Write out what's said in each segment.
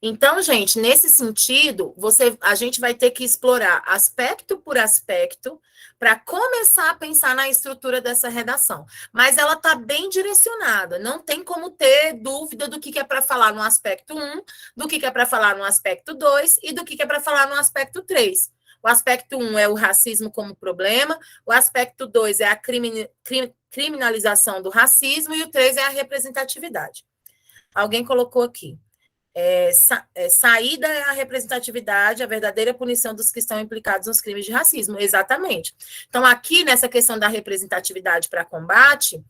Então, gente, nesse sentido, a gente vai ter que explorar aspecto por aspecto para começar a pensar na estrutura dessa redação. Mas ela está bem direcionada, não tem como ter dúvida do que é para falar no aspecto 1, do que é para falar no aspecto 2 e do que é para falar no aspecto 3. O aspecto 1 é o racismo como problema, o aspecto 2 é a criminalização do racismo e o 3 é a representatividade. Alguém colocou aqui. Saída é a representatividade, a verdadeira punição dos que estão implicados nos crimes de racismo. Exatamente. Então, aqui, nessa questão da representatividade para combate,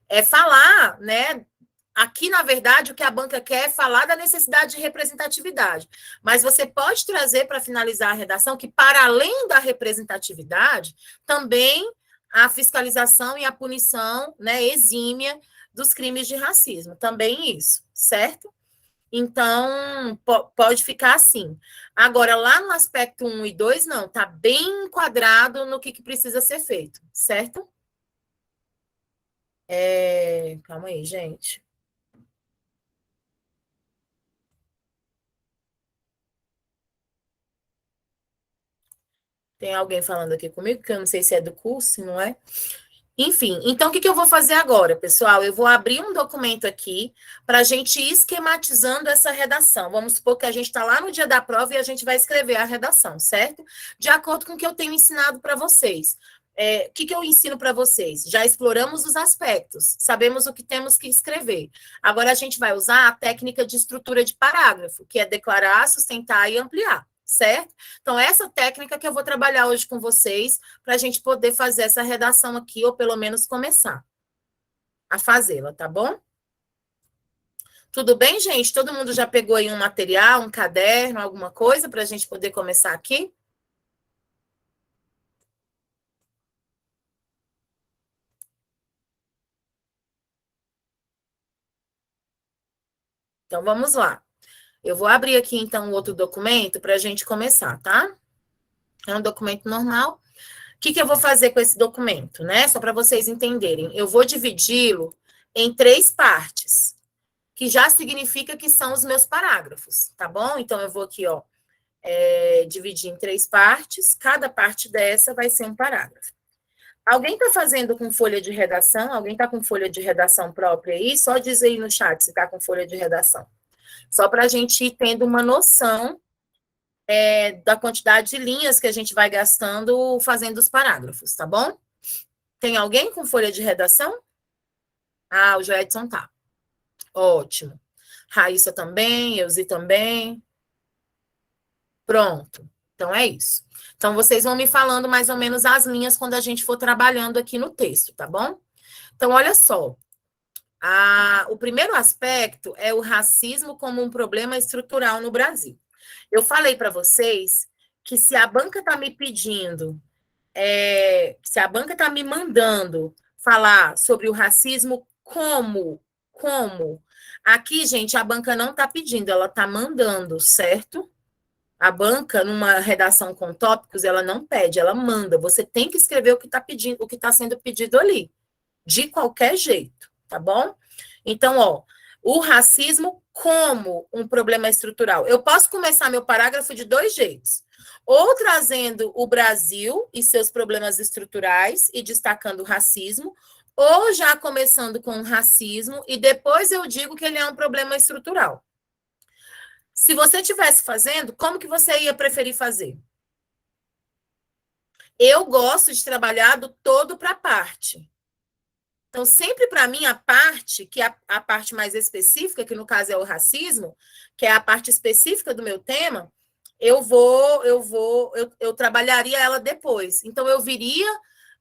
é falar, né? Aqui, na verdade, o que a banca quer é falar da necessidade de representatividade. Mas você pode trazer, para finalizar a redação, que, para além da representatividade, também a fiscalização e a punição, né, exímia dos crimes de racismo. Também isso, certo? Então, pode ficar assim. Agora, lá no aspecto 1 e 2, não, está bem enquadrado no que precisa ser feito, certo? Calma aí, gente. Tem alguém falando aqui comigo, que eu não sei se é do curso, se não é. Enfim, então o que eu vou fazer agora, pessoal? Eu vou abrir um documento aqui para a gente ir esquematizando essa redação. Vamos supor que a gente está lá no dia da prova e a gente vai escrever a redação, certo? De acordo com o que eu tenho ensinado para vocês. O que eu ensino para vocês? Já exploramos os aspectos, sabemos o que temos que escrever. Agora a gente vai usar a técnica de estrutura de parágrafo, que é declarar, sustentar e ampliar, certo? Então, essa técnica que eu vou trabalhar hoje com vocês, para a gente poder fazer essa redação aqui, ou pelo menos começar a fazê-la, tá bom? Tudo bem, gente? Todo mundo já pegou aí um material, um caderno, alguma coisa, para a gente poder começar aqui? Então, vamos lá. Eu vou abrir aqui, então, outro documento para a gente começar, tá? É um documento normal. O que eu vou fazer com esse documento, né? Só para vocês entenderem. Eu vou dividi-lo em 3 partes, que já significa que são os meus parágrafos, tá bom? Então, eu vou aqui, ó, dividir em 3 partes. Cada parte dessa vai ser um parágrafo. Alguém está fazendo com folha de redação? Alguém está com folha de redação própria aí? Só diz aí no chat se está com folha de redação. Só para a gente ir tendo uma noção da quantidade de linhas que a gente vai gastando fazendo os parágrafos, tá bom? Tem alguém com folha de redação? Ah, o Joedson tá. Ótimo. Raíssa também, Euzi também. Pronto. Então é isso. Então vocês vão me falando mais ou menos as linhas quando a gente for trabalhando aqui no texto, tá bom? Então, olha só. O primeiro aspecto é o racismo como um problema estrutural no Brasil. Eu falei para vocês que se a banca está me pedindo, se a banca está me mandando falar sobre o racismo como? Aqui, gente, a banca não está pedindo, ela está mandando, certo? A banca, numa redação com tópicos, ela não pede, ela manda. Você tem que escrever o que está pedindo, o que está sendo pedido ali, de qualquer jeito, tá bom? Então, ó, o racismo como um problema estrutural. Eu posso começar meu parágrafo de 2 jeitos. Ou trazendo o Brasil e seus problemas estruturais e destacando o racismo, ou já começando com o racismo e depois eu digo que ele é um problema estrutural. Se você estivesse fazendo, como que você ia preferir fazer? Eu gosto de trabalhar do todo para a parte. Então, sempre para mim, a parte, que é a parte mais específica, que no caso é o racismo, que é a parte específica do meu tema, eu trabalharia ela depois. Então, eu viria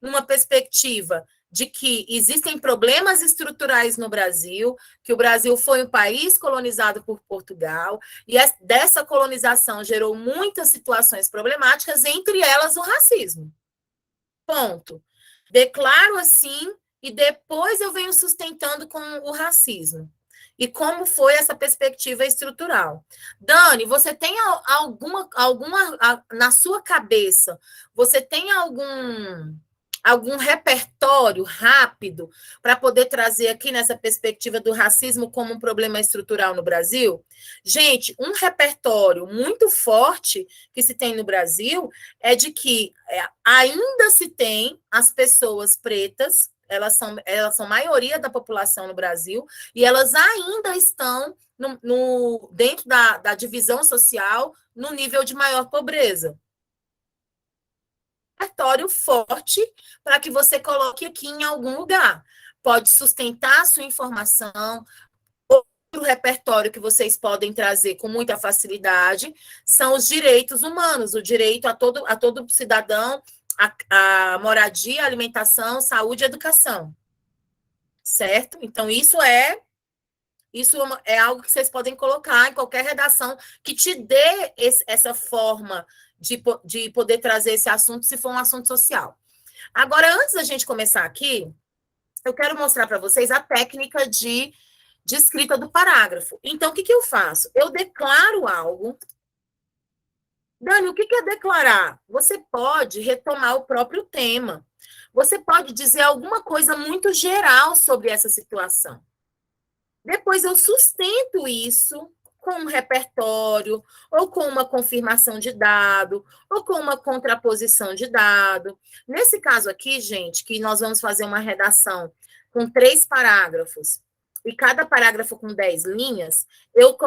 numa perspectiva de que existem problemas estruturais no Brasil, que o Brasil foi um país colonizado por Portugal, e dessa colonização gerou muitas situações problemáticas, entre elas o racismo. Ponto. Declaro assim e depois eu venho sustentando com o racismo. E como foi essa perspectiva estrutural? Dani, você tem alguma na sua cabeça, você tem algum repertório rápido para poder trazer aqui nessa perspectiva do racismo como um problema estrutural no Brasil? Gente, um repertório muito forte que se tem no Brasil é de que ainda se tem as pessoas pretas, elas são maioria da população no Brasil, e elas ainda estão dentro da divisão social no nível de maior pobreza. Repertório forte para que você coloque aqui em algum lugar. Pode sustentar a sua informação. Outro repertório que vocês podem trazer com muita facilidade são os direitos humanos, o direito a todo cidadão, a moradia, alimentação, saúde e educação. Certo? Então, isso é algo que vocês podem colocar em qualquer redação que te dê essa forma de poder trazer esse assunto, se for um assunto social. Agora, antes da gente começar aqui, eu quero mostrar para vocês a técnica de escrita do parágrafo. Então, o que eu faço? Eu declaro algo. Dani, o que é declarar? Você pode retomar o próprio tema. Você pode dizer alguma coisa muito geral sobre essa situação. Depois eu sustento isso com um repertório, ou com uma confirmação de dado, ou com uma contraposição de dado. Nesse caso aqui, gente, que nós vamos fazer uma redação com 3 parágrafos, e cada parágrafo com 10 linhas, eu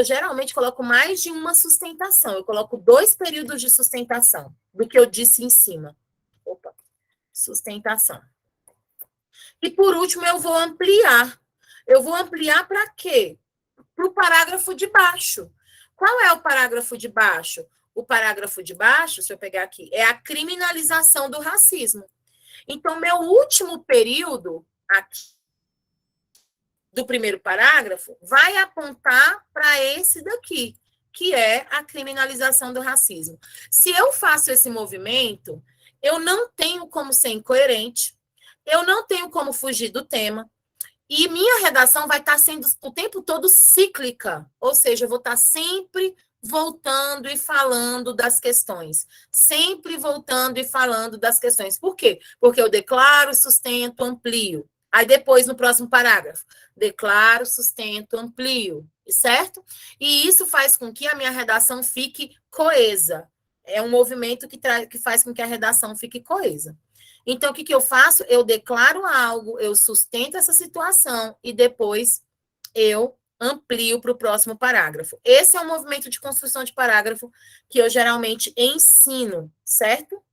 geralmente coloco mais de uma sustentação. Eu coloco 2 períodos de sustentação, do que eu disse em cima. Opa, sustentação. E, por último, eu vou ampliar. Eu vou ampliar para quê? Para o parágrafo de baixo. Qual é o parágrafo de baixo? O parágrafo de baixo, deixa eu pegar aqui, é a criminalização do racismo. Então, meu último período aqui do primeiro parágrafo vai apontar para esse daqui, que é a criminalização do racismo. Se eu faço esse movimento, eu não tenho como ser incoerente, eu não tenho como fugir do tema, e minha redação vai estar sendo o tempo todo cíclica, ou seja, eu vou estar sempre voltando e falando das questões. Sempre voltando e falando das questões. Por quê? Porque eu declaro, sustento, amplio. Aí depois, no próximo parágrafo, declaro, sustento, amplio. Certo? E isso faz com que a minha redação fique coesa. É um movimento que faz com que a redação fique coesa. Então, o que eu faço? Eu declaro algo, eu sustento essa situação e depois eu amplio para o próximo parágrafo. Esse é o movimento de construção de parágrafo que eu geralmente ensino, certo?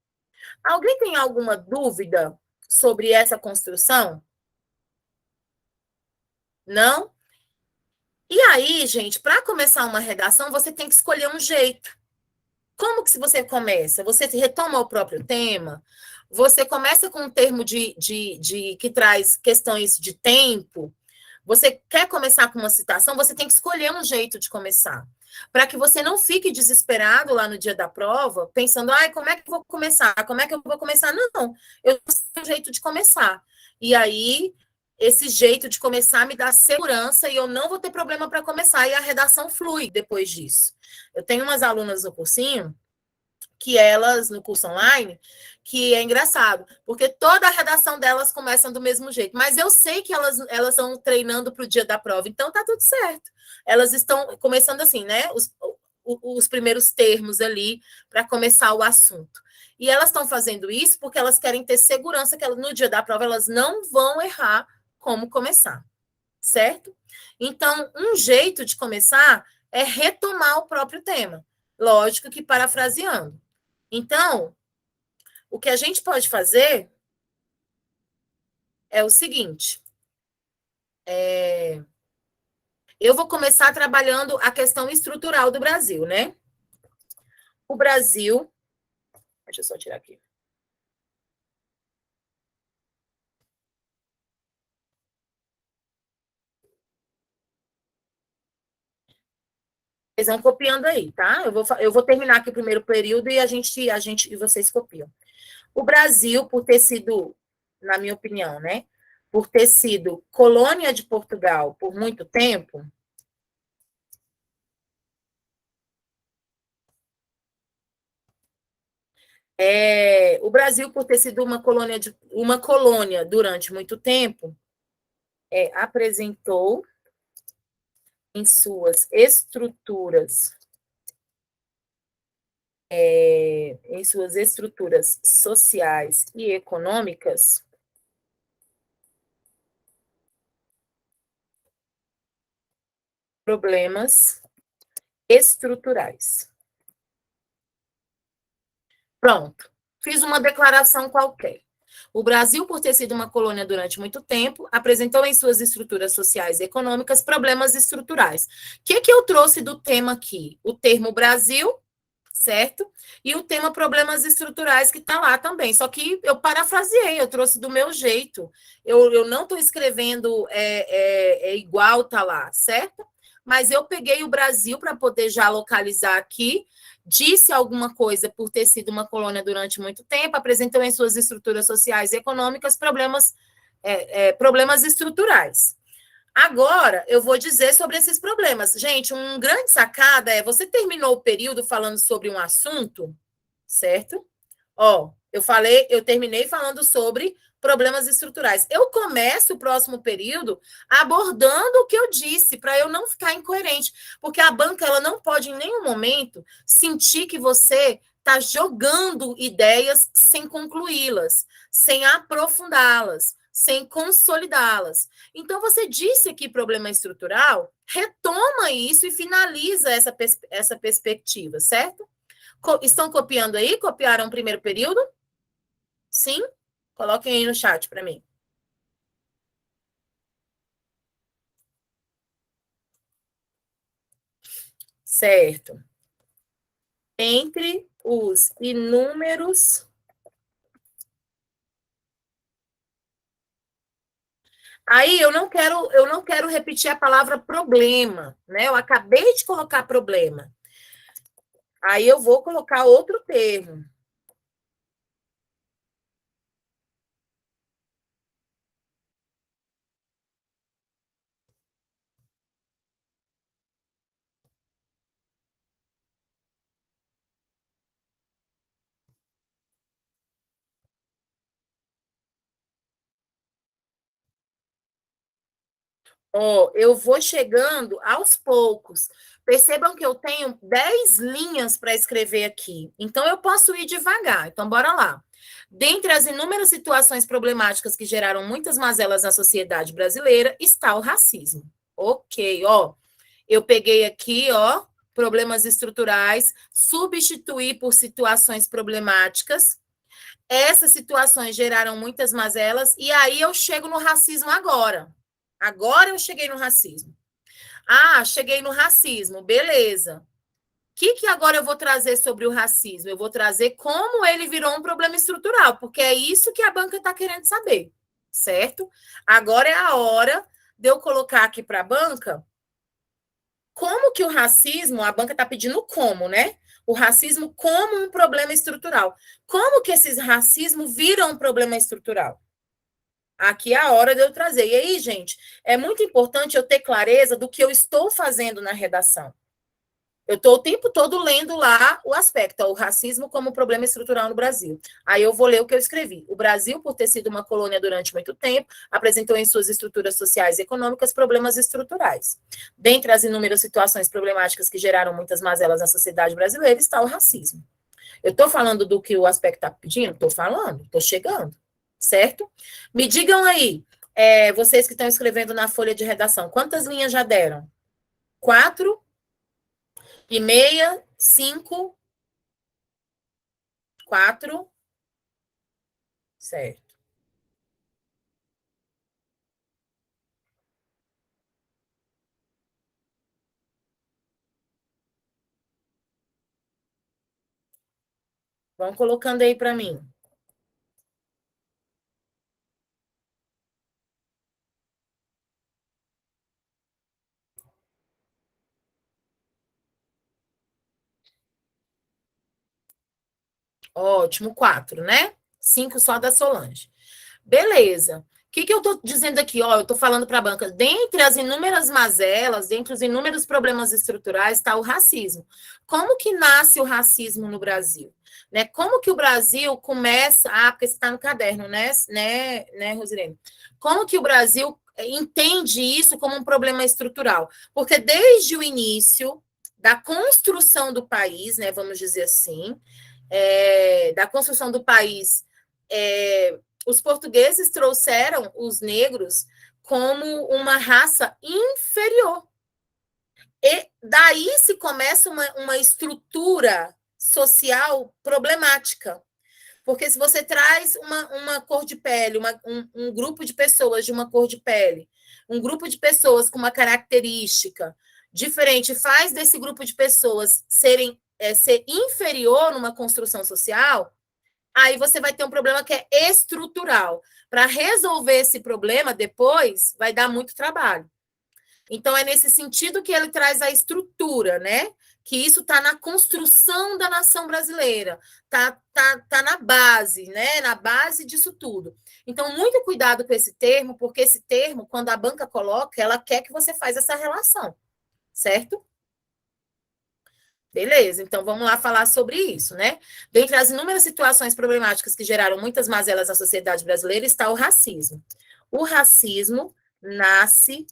Alguém tem alguma dúvida sobre essa construção? Não? E aí, gente, para começar uma redação, você tem que escolher um jeito. Como que você começa? Você retoma o próprio tema? Você começa com um termo que traz questões de tempo? Você quer começar com uma citação? Você tem que escolher um jeito de começar. Para que você não fique desesperado lá no dia da prova, pensando, ai, como é que eu vou começar? Como é que eu vou começar? Não, eu sei um jeito de começar. E aí, esse jeito de começar me dá segurança e eu não vou ter problema para começar. E a redação flui depois disso. Eu tenho umas alunas no cursinho que elas, no curso online, que é engraçado, porque toda a redação delas começa do mesmo jeito, mas eu sei que elas estão treinando para o dia da prova, então tá tudo certo. Elas estão começando assim, né? Os primeiros termos ali para começar o assunto. E elas estão fazendo isso porque elas querem ter segurança que no dia da prova elas não vão errar como começar, certo? Então, um jeito de começar é retomar o próprio tema. Lógico que parafraseando. Então, o que a gente pode fazer é o seguinte: eu vou começar trabalhando a questão estrutural do Brasil, né? O Brasil. Deixa eu só tirar aqui. Vocês vão copiando aí, tá? Eu vou terminar aqui o primeiro período e e vocês copiam. O Brasil, por ter sido, na minha opinião, né? Por ter sido colônia de Portugal por muito tempo, O Brasil, por ter sido uma colônia durante muito tempo, apresentou em suas estruturas sociais e econômicas, problemas estruturais. Pronto. Fiz uma declaração qualquer. O Brasil, por ter sido uma colônia durante muito tempo, apresentou em suas estruturas sociais e econômicas problemas estruturais. O que eu trouxe do tema aqui? O termo Brasil, certo? E o tema problemas estruturais que está lá também. Só que eu parafraseei, eu trouxe do meu jeito. Eu não estou escrevendo igual está lá, certo? Mas eu peguei o Brasil para poder já localizar aqui, disse alguma coisa por ter sido uma colônia durante muito tempo, apresentou em suas estruturas sociais e econômicas problemas estruturais. Agora, eu vou dizer sobre esses problemas. Gente, um grande sacada é você terminou o período falando sobre um assunto, certo? Ó, eu terminei falando sobre problemas estruturais. Eu começo o próximo período abordando o que eu disse, para eu não ficar incoerente, porque a banca ela não pode em nenhum momento sentir que você está jogando ideias sem concluí-las, sem aprofundá-las, sem consolidá-las. Então, você disse aqui problema estrutural, retoma isso e finaliza essa perspectiva, certo? Estão copiando aí? Copiaram o primeiro período? Sim? Coloquem aí no chat para mim. Certo. Entre os inúmeros. Aí eu não quero repetir a palavra problema, né? Eu acabei de colocar problema. Aí eu vou colocar outro termo. Ó, eu vou chegando aos poucos. Percebam que eu tenho 10 linhas para escrever aqui. Então, eu posso ir devagar. Então, bora lá. Dentre as inúmeras situações problemáticas que geraram muitas mazelas na sociedade brasileira, está o racismo. Ok, ó. Eu peguei aqui, ó, problemas estruturais, substituí por situações problemáticas. Essas situações geraram muitas mazelas, e aí eu chego no racismo agora. Agora eu cheguei no racismo. Ah, cheguei no racismo, beleza. O que agora eu vou trazer sobre o racismo? Eu vou trazer como ele virou um problema estrutural, porque é isso que a banca está querendo saber, certo? Agora é a hora de eu colocar aqui para a banca como que o racismo, a banca está pedindo como, né? O racismo como um problema estrutural. Como que esses racismo viram um problema estrutural? Aqui é a hora de eu trazer. E aí, gente, é muito importante eu ter clareza do que eu estou fazendo na redação. Eu estou o tempo todo lendo lá o aspecto, ó, o racismo como problema estrutural no Brasil. Aí eu vou ler o que eu escrevi. O Brasil, por ter sido uma colônia durante muito tempo, apresentou em suas estruturas sociais e econômicas problemas estruturais. Dentre as inúmeras situações problemáticas que geraram muitas mazelas na sociedade brasileira está o racismo. Eu estou falando do que o aspecto está pedindo? Estou falando, estou chegando, certo? Me digam aí, vocês que estão escrevendo na folha de redação, quantas linhas já deram? 4,5, 5, 4, certo. Vão colocando aí para mim. Ótimo, 4, né? 5 só da Solange. Beleza. O que eu estou dizendo aqui? Ó, eu estou falando para a banca, dentre as inúmeras mazelas, dentre os inúmeros problemas estruturais, está o racismo. Como que nasce o racismo no Brasil? Né? Como que o Brasil começa... Ah, porque está no caderno, né, Rosilene? Como que o Brasil entende isso como um problema estrutural? Porque desde o início da construção do país, né, vamos dizer assim, da construção do país, os portugueses trouxeram os negros como uma raça inferior. E daí se começa uma estrutura social problemática. Porque se você traz uma cor de pele, um grupo de pessoas de uma cor de pele, um grupo de pessoas com uma característica diferente, faz desse grupo de pessoas ser inferior numa construção social, aí você vai ter um problema que é estrutural. Para resolver esse problema depois, vai dar muito trabalho. Então, é nesse sentido que ele traz a estrutura, né? Que isso está na construção da nação brasileira, tá na base, né? Na base disso tudo. Então, muito cuidado com esse termo, porque esse termo, quando a banca coloca, ela quer que você faça essa relação, certo? Beleza, então vamos lá falar sobre isso, né? Dentre as inúmeras situações problemáticas que geraram muitas mazelas na sociedade brasileira está o racismo. O racismo nasce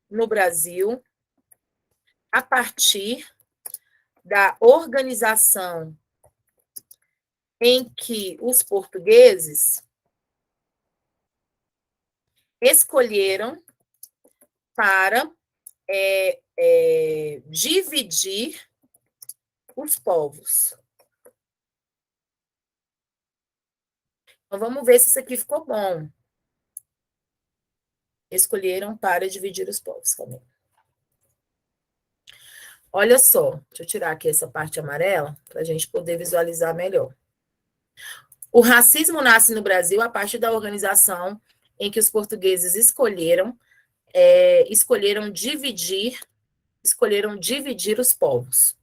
no Brasil a partir da organização em que os portugueses escolheram para dividir os povos. Então, vamos ver se isso aqui ficou bom. Escolheram para dividir os povos. Calma aí. Olha só, deixa eu tirar aqui essa parte amarela para a gente poder visualizar melhor. O racismo nasce no Brasil a partir da organização em que os portugueses escolheram dividir os povos.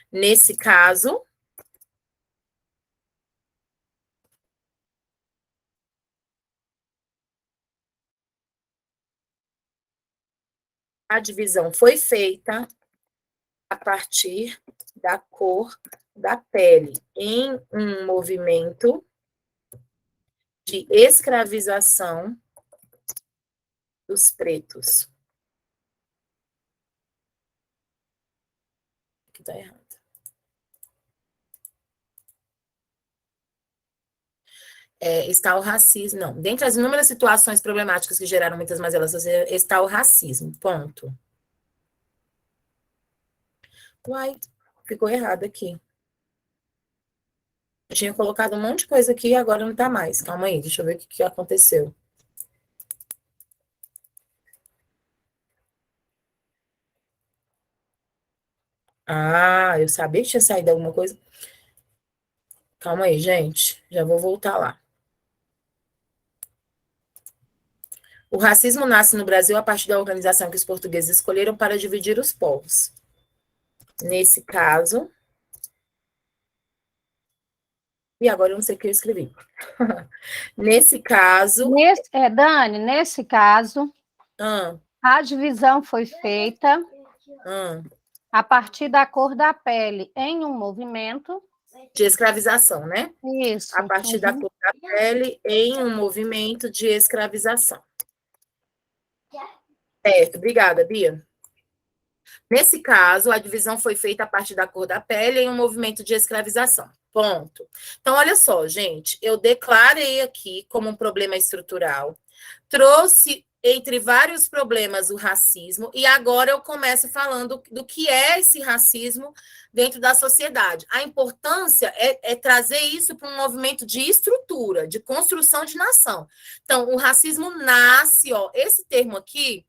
Nesse caso, a divisão foi feita a partir da cor da pele, em um movimento de escravização dos pretos. Aqui está errado. Está o racismo. Não, dentre as inúmeras situações problemáticas que geraram muitas mazelas, está o racismo. Ponto. Uai, ficou errado aqui. Eu tinha colocado um monte de coisa aqui e agora não está mais. Calma aí, deixa eu ver o que aconteceu. Ah, eu sabia que tinha saído alguma coisa. Calma aí, gente. Já vou voltar lá. O racismo nasce no Brasil a partir da organização que os portugueses escolheram para dividir os povos. Nesse caso... E agora eu não sei o que eu escrevi. Nesse caso... Dani, nesse caso, a divisão foi feita a partir da cor da pele, em um movimento... de escravização, né? Isso. A partir da cor da pele, em um movimento de escravização. Obrigada, Bia. Nesse caso, a divisão foi feita a partir da cor da pele em um movimento de escravização. Ponto. Então, olha só, gente, eu declarei aqui como um problema estrutural, trouxe entre vários problemas o racismo, e agora eu começo falando do que é esse racismo dentro da sociedade. A importância é trazer isso para um movimento de estrutura, de construção de nação. Então, o racismo nasce, esse termo aqui,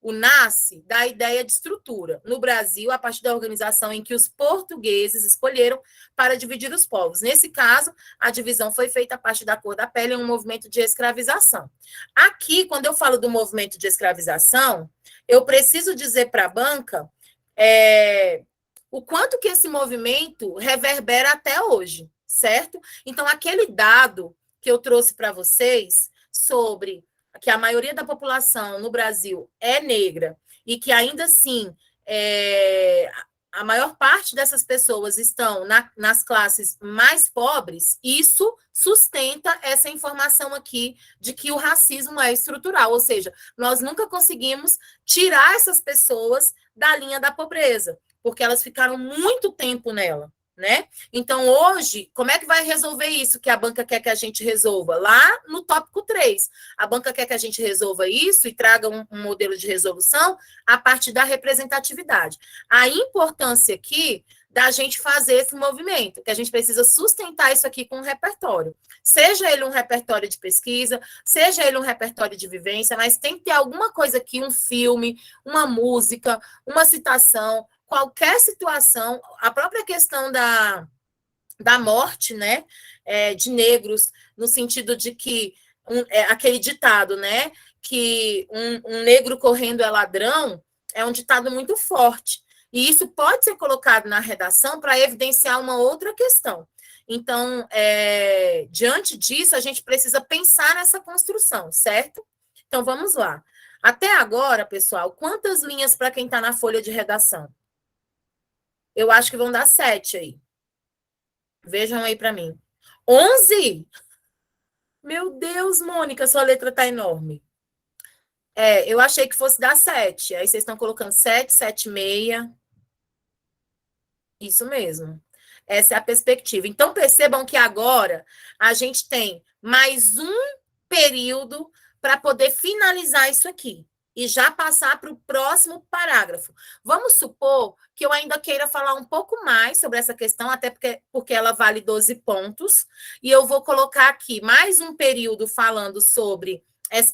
o nasce da ideia de estrutura. No Brasil, a partir da organização em que os portugueses escolheram para dividir os povos. Nesse caso, a divisão foi feita a partir da cor da pele em um movimento de escravização. Aqui, quando eu falo do movimento de escravização, eu preciso dizer para a banca o quanto que esse movimento reverbera até hoje, certo? Então, aquele dado que eu trouxe para vocês sobre que a maioria da população no Brasil é negra e que ainda assim a maior parte dessas pessoas estão nas classes mais pobres, isso sustenta essa informação aqui de que o racismo é estrutural, ou seja, nós nunca conseguimos tirar essas pessoas da linha da pobreza, porque elas ficaram muito tempo nela, né? Então, hoje, como é que vai resolver isso que a banca quer que a gente resolva? Lá no tópico 3, a banca quer que a gente resolva isso e traga um modelo de resolução a partir da representatividade. A importância aqui da gente fazer esse movimento, que a gente precisa sustentar isso aqui com um repertório. Seja ele um repertório de pesquisa, seja ele um repertório de vivência, mas tem que ter alguma coisa aqui, um filme, uma música, uma citação, qualquer situação, a própria questão da morte, né, de negros, no sentido de que aquele ditado, né, que um negro correndo é ladrão, é um ditado muito forte. E isso pode ser colocado na redação para evidenciar uma outra questão. Então, diante disso, a gente precisa pensar nessa construção, certo? Então, vamos lá. Até agora, pessoal, quantas linhas para quem está na folha de redação? Eu acho que vão dar 7 aí. Vejam aí para mim. 11? Meu Deus, Mônica, sua letra tá enorme. Eu achei que fosse dar 7. Aí vocês estão colocando 7, 7,5. Isso mesmo. Essa é a perspectiva. Então, percebam que agora a gente tem mais um período para poder finalizar isso aqui e já passar para o próximo parágrafo. Vamos supor que eu ainda queira falar um pouco mais sobre essa questão, até porque ela vale 12 pontos, e eu vou colocar aqui mais um período falando sobre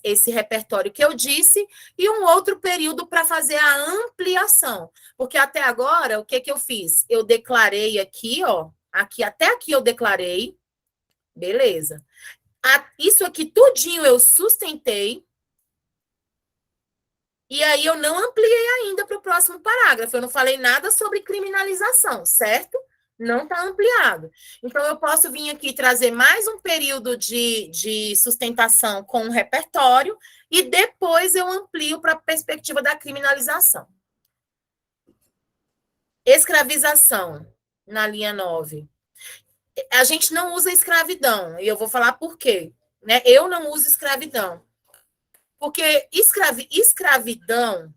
esse repertório que eu disse, e um outro período para fazer a ampliação. Porque até agora, o que eu fiz? Eu declarei aqui, ó, até aqui eu declarei, beleza. Isso aqui tudinho eu sustentei, e aí eu não ampliei ainda para o próximo parágrafo. Eu não falei nada sobre criminalização, certo? Não está ampliado. Então, eu posso vir aqui trazer mais um período de sustentação com um repertório e depois eu amplio para a perspectiva da criminalização. Escravização, na linha 9. A gente não usa escravidão, e eu vou falar por quê. Né? Eu não uso escravidão. Porque escravidão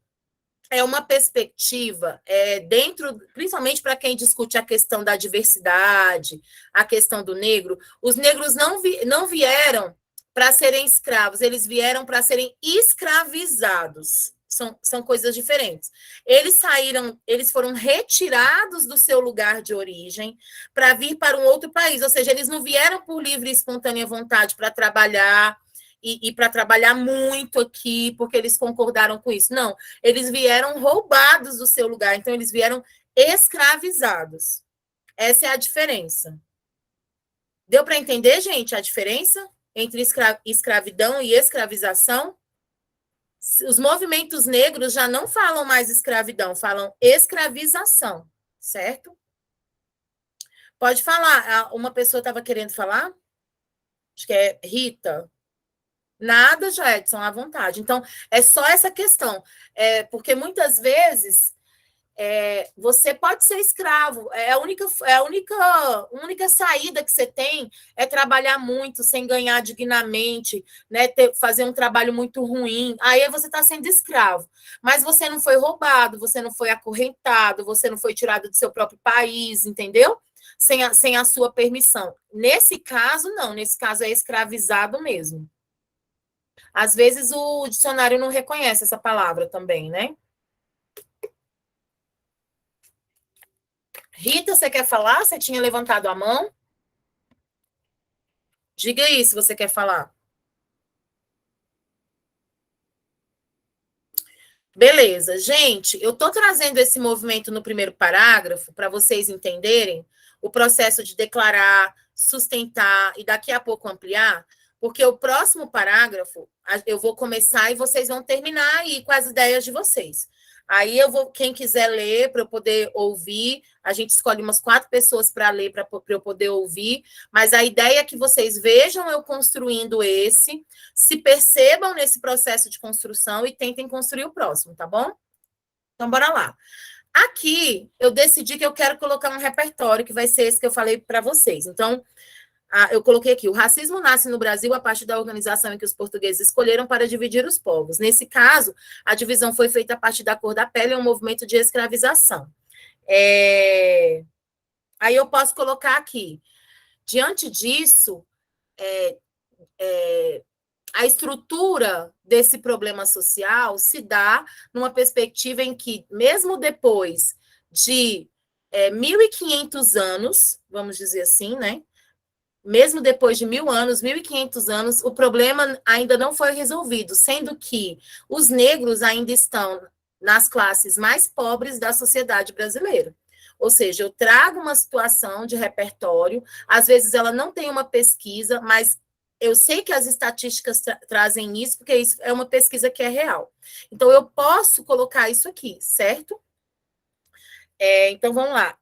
é uma perspectiva dentro, principalmente para quem discute a questão da diversidade, a questão do negro. Os negros não vieram para serem escravos, eles vieram para serem escravizados. São coisas diferentes. Eles foram retirados do seu lugar de origem para vir para um outro país, ou seja, eles não vieram por livre e espontânea vontade para trabalhar, e para trabalhar muito aqui, porque eles concordaram com isso. Não, eles vieram roubados do seu lugar, então eles vieram escravizados. Essa é a diferença. Deu para entender, gente, a diferença entre escravidão e escravização? Os movimentos negros já não falam mais escravidão, falam escravização, certo? Pode falar. Uma pessoa estava querendo falar? Acho que é Rita. Nada, Jedson, à vontade. Então, é só essa questão. Porque muitas vezes você pode ser escravo. A única saída que você tem é trabalhar muito, sem ganhar dignamente, né? Fazer um trabalho muito ruim. Aí você está sendo escravo. Mas você não foi roubado, você não foi acorrentado, você não foi tirado do seu próprio país, entendeu? Sem a sua permissão. Nesse caso, não. Nesse caso, é escravizado mesmo. Às vezes o dicionário não reconhece essa palavra também, né? Rita, você quer falar? Você tinha levantado a mão? Diga aí se você quer falar. Beleza, gente, eu estou trazendo esse movimento no primeiro parágrafo para vocês entenderem o processo de declarar, sustentar e daqui a pouco ampliar, porque o próximo parágrafo eu vou começar e vocês vão terminar aí com as ideias de vocês. Aí quem quiser ler, para eu poder ouvir, a gente escolhe umas 4 pessoas para ler, para eu poder ouvir, mas a ideia é que vocês vejam eu construindo esse, se percebam nesse processo de construção e tentem construir o próximo, tá bom? Então, bora lá. Aqui, eu decidi que eu quero colocar um repertório, que vai ser esse que eu falei para vocês. Então, eu coloquei aqui, o racismo nasce no Brasil a partir da organização em que os portugueses escolheram para dividir os povos. Nesse caso, a divisão foi feita a partir da cor da pele, um movimento de escravização. Aí eu posso colocar aqui, diante disso, a estrutura desse problema social se dá numa perspectiva em que, mesmo depois de 1.500 anos, vamos dizer assim, né? Mesmo depois de 1.000 anos, 1.500 anos, o problema ainda não foi resolvido, sendo que os negros ainda estão nas classes mais pobres da sociedade brasileira. Ou seja, eu trago uma situação de repertório, às vezes ela não tem uma pesquisa, mas eu sei que as estatísticas trazem isso, porque isso é uma pesquisa que é real. Então, eu posso colocar isso aqui, certo? Então, vamos lá.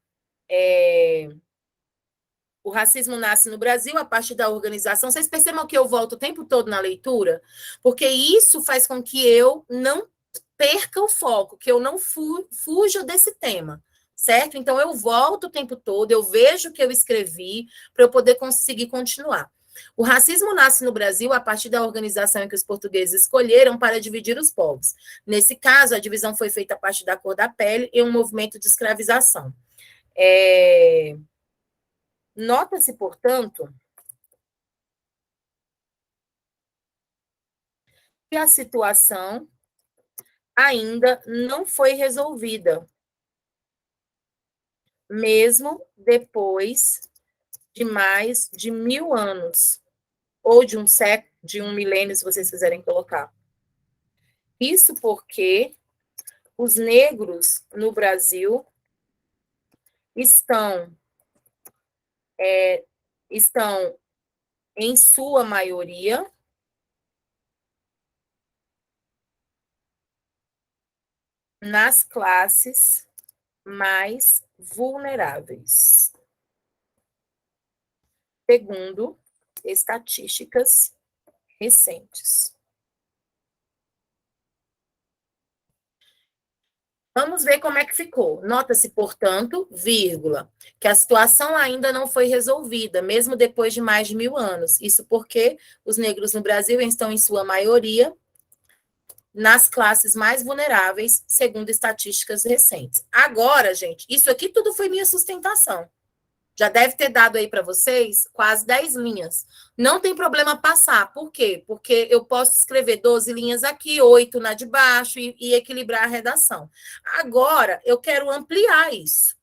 O racismo nasce no Brasil a partir da organização. Vocês percebam que eu volto o tempo todo na leitura? Porque isso faz com que eu não perca o foco, que eu não fuja desse tema, certo? Então, eu volto o tempo todo, eu vejo o que eu escrevi para eu poder conseguir continuar. O racismo nasce no Brasil a partir da organização em que os portugueses escolheram para dividir os povos. Nesse caso, a divisão foi feita a partir da cor da pele e um movimento de escravização. Nota-se, portanto, que a situação ainda não foi resolvida, mesmo depois de mais de 1.000 anos, ou de um século, de um milênio, se vocês quiserem colocar. Isso porque os negros no Brasil estão em sua maioria, nas classes mais vulneráveis, segundo estatísticas recentes. Vamos ver como é que ficou. Nota-se, portanto, vírgula, que a situação ainda não foi resolvida, mesmo depois de mais de 1.000 anos. Isso porque os negros no Brasil estão, em sua maioria, nas classes mais vulneráveis, segundo estatísticas recentes. Agora, gente, isso aqui tudo foi minha sustentação. Já deve ter dado aí para vocês quase 10 linhas. Não tem problema passar. Por quê? Porque eu posso escrever 12 linhas aqui, 8 na de baixo e equilibrar a redação. Agora, eu quero ampliar isso.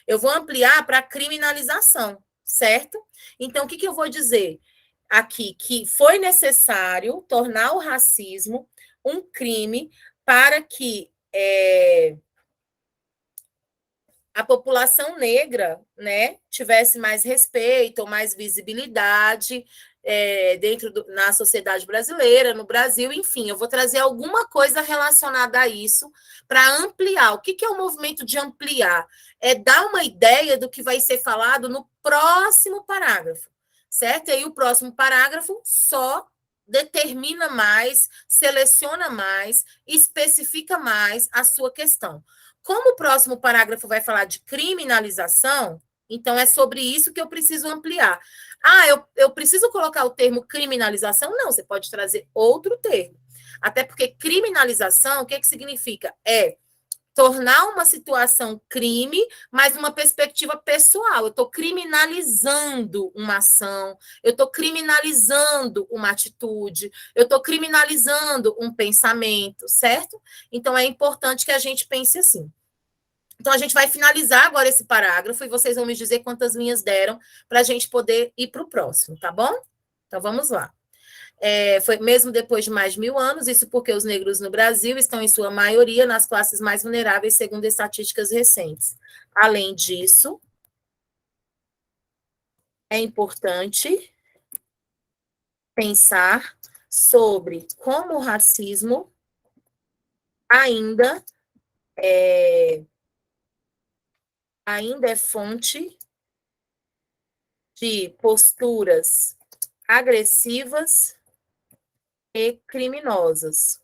Eu vou ampliar para criminalização, certo? Então, o que eu vou dizer aqui? Que foi necessário tornar o racismo um crime para que a população negra, né, tivesse mais respeito ou mais visibilidade na sociedade brasileira, no Brasil, enfim, eu vou trazer alguma coisa relacionada a isso para ampliar. O que é o movimento de ampliar? É dar uma ideia do que vai ser falado no próximo parágrafo, certo? E aí o próximo parágrafo só determina mais, seleciona mais, especifica mais a sua questão. Como o próximo parágrafo vai falar de criminalização, então é sobre isso que eu preciso ampliar. Eu preciso colocar o termo criminalização? Não, você pode trazer outro termo. Até porque criminalização, o que significa? É tornar uma situação crime, mas numa perspectiva pessoal. Eu estou criminalizando uma ação, eu estou criminalizando uma atitude, eu estou criminalizando um pensamento, certo? Então, é importante que a gente pense assim. Então, a gente vai finalizar agora esse parágrafo e vocês vão me dizer quantas linhas deram para a gente poder ir para o próximo, tá bom? Então, vamos lá. Foi mesmo depois de mais de 1.000 anos, isso porque os negros no Brasil estão, em sua maioria, nas classes mais vulneráveis, segundo estatísticas recentes. Além disso, é importante pensar sobre como o racismo ainda ainda é fonte de posturas agressivas e criminosas.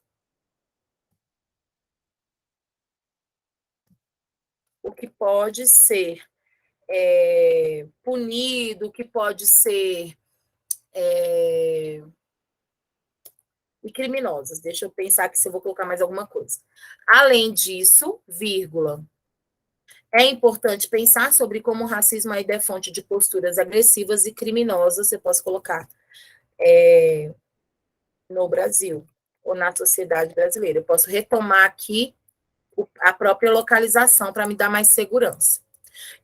O que pode ser punido, o que pode ser e criminosas. Deixa eu pensar aqui se eu vou colocar mais alguma coisa. Além disso, vírgula, é importante pensar sobre como o racismo ainda é fonte de posturas agressivas e criminosas, eu posso colocar, no Brasil, ou na sociedade brasileira. Eu posso retomar aqui a própria localização para me dar mais segurança.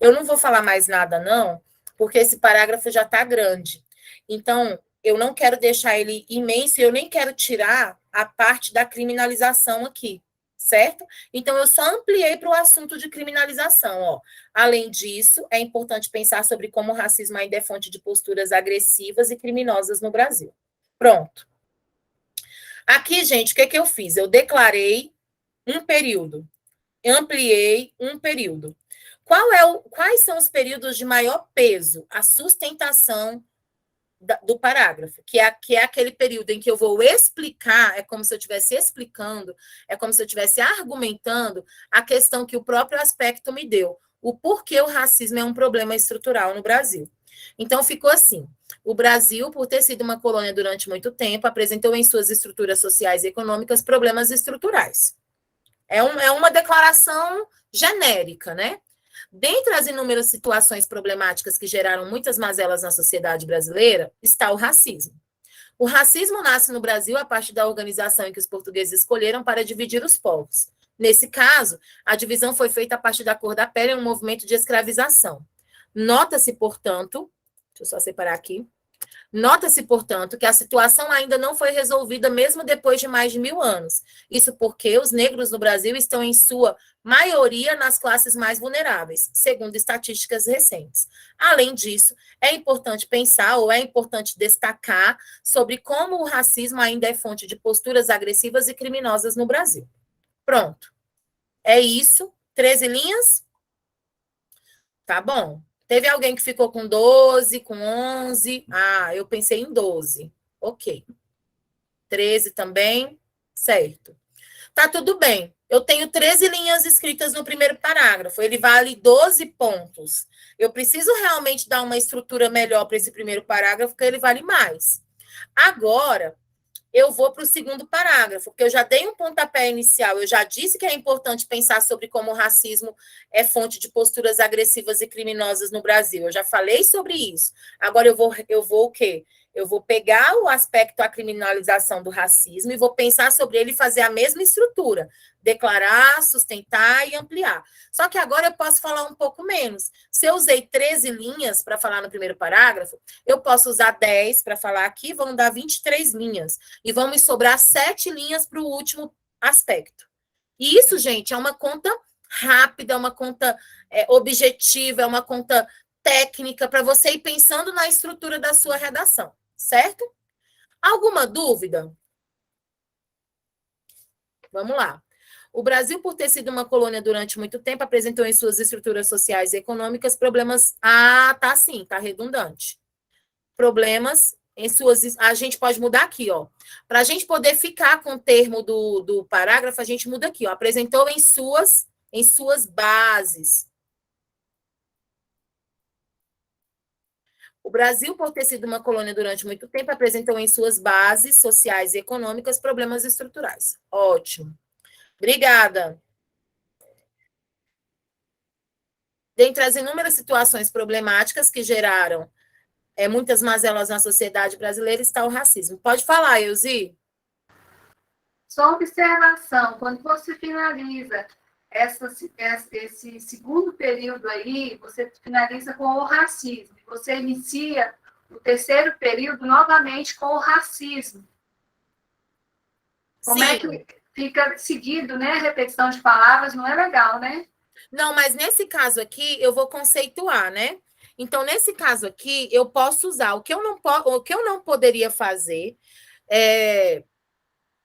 Eu não vou falar mais nada, não, porque esse parágrafo já está grande. Então, eu não quero deixar ele imenso e eu nem quero tirar a parte da criminalização aqui, certo? Então, eu só ampliei para o assunto de criminalização. Ó. Além disso, é importante pensar sobre como o racismo ainda é fonte de posturas agressivas e criminosas no Brasil. Pronto. Aqui, gente, o que eu fiz? Eu declarei um período, ampliei um período. Quais são os períodos de maior peso? A sustentação do parágrafo, que é aquele período em que eu vou explicar, é como se eu estivesse explicando, é como se eu estivesse argumentando a questão que o próprio aspecto me deu, o porquê o racismo é um problema estrutural no Brasil. Então, ficou assim: o Brasil, por ter sido uma colônia durante muito tempo, apresentou em suas estruturas sociais e econômicas problemas estruturais. É uma declaração genérica, né? Dentre as inúmeras situações problemáticas que geraram muitas mazelas na sociedade brasileira, está o racismo. O racismo nasce no Brasil a partir da organização em que os portugueses escolheram para dividir os povos. Nesse caso, a divisão foi feita a partir da cor da pele em um movimento de escravização. Nota-se, portanto, deixa eu só separar aqui, nota-se, portanto, que a situação ainda não foi resolvida mesmo depois de mais de 1000 anos. Isso porque os negros no Brasil estão, em sua maioria, nas classes mais vulneráveis, segundo estatísticas recentes. Além disso, é importante pensar, ou é importante destacar, sobre como o racismo ainda é fonte de posturas agressivas e criminosas no Brasil. Pronto. É isso. 13 linhas? Tá bom. Teve alguém que ficou com 12, com 11? Ah, eu pensei em 12. Ok. 13 também? Certo. Tá tudo bem. Eu tenho 13 linhas escritas no primeiro parágrafo. Ele vale 12 pontos. Eu preciso realmente dar uma estrutura melhor para esse primeiro parágrafo, porque ele vale mais. Agora, eu vou para o segundo parágrafo, porque eu já dei um pontapé inicial, eu já disse que é importante pensar sobre como o racismo é fonte de posturas agressivas e criminosas no Brasil. Eu já falei sobre isso. Agora eu vou o quê? Eu vou pegar o aspecto da criminalização do racismo e vou pensar sobre ele e fazer a mesma estrutura. Declarar, sustentar e ampliar. Só que agora eu posso falar um pouco menos. Se eu usei 13 linhas para falar no primeiro parágrafo, eu posso usar 10 para falar aqui, vão dar 23 linhas. E vão me sobrar 7 linhas para o último aspecto. E isso, gente, é uma conta rápida, é uma conta objetiva, é uma conta técnica para você ir pensando na estrutura da sua redação, certo? Alguma dúvida? Vamos lá. O Brasil, por ter sido uma colônia durante muito tempo, apresentou em suas estruturas sociais e econômicas problemas. Ah, tá sim, tá redundante. Problemas em suas. A gente pode mudar aqui, ó. Para a gente poder ficar com o termo do parágrafo, a gente muda aqui, ó. Apresentou em suas bases. O Brasil, por ter sido uma colônia durante muito tempo, apresentou em suas bases sociais e econômicas problemas estruturais. Ótimo. Obrigada. Dentre as inúmeras situações problemáticas que geraram muitas mazelas na sociedade brasileira está o racismo. Pode falar, Elzi. Só observação, quando você finaliza esse segundo período aí, você finaliza com o racismo. Você inicia o terceiro período novamente com o racismo. Como é que fica seguido, né? Repetição de palavras não é legal, né? Não, mas nesse caso aqui eu vou conceituar, né? Então, nesse caso aqui, eu posso usar o que eu não poderia fazer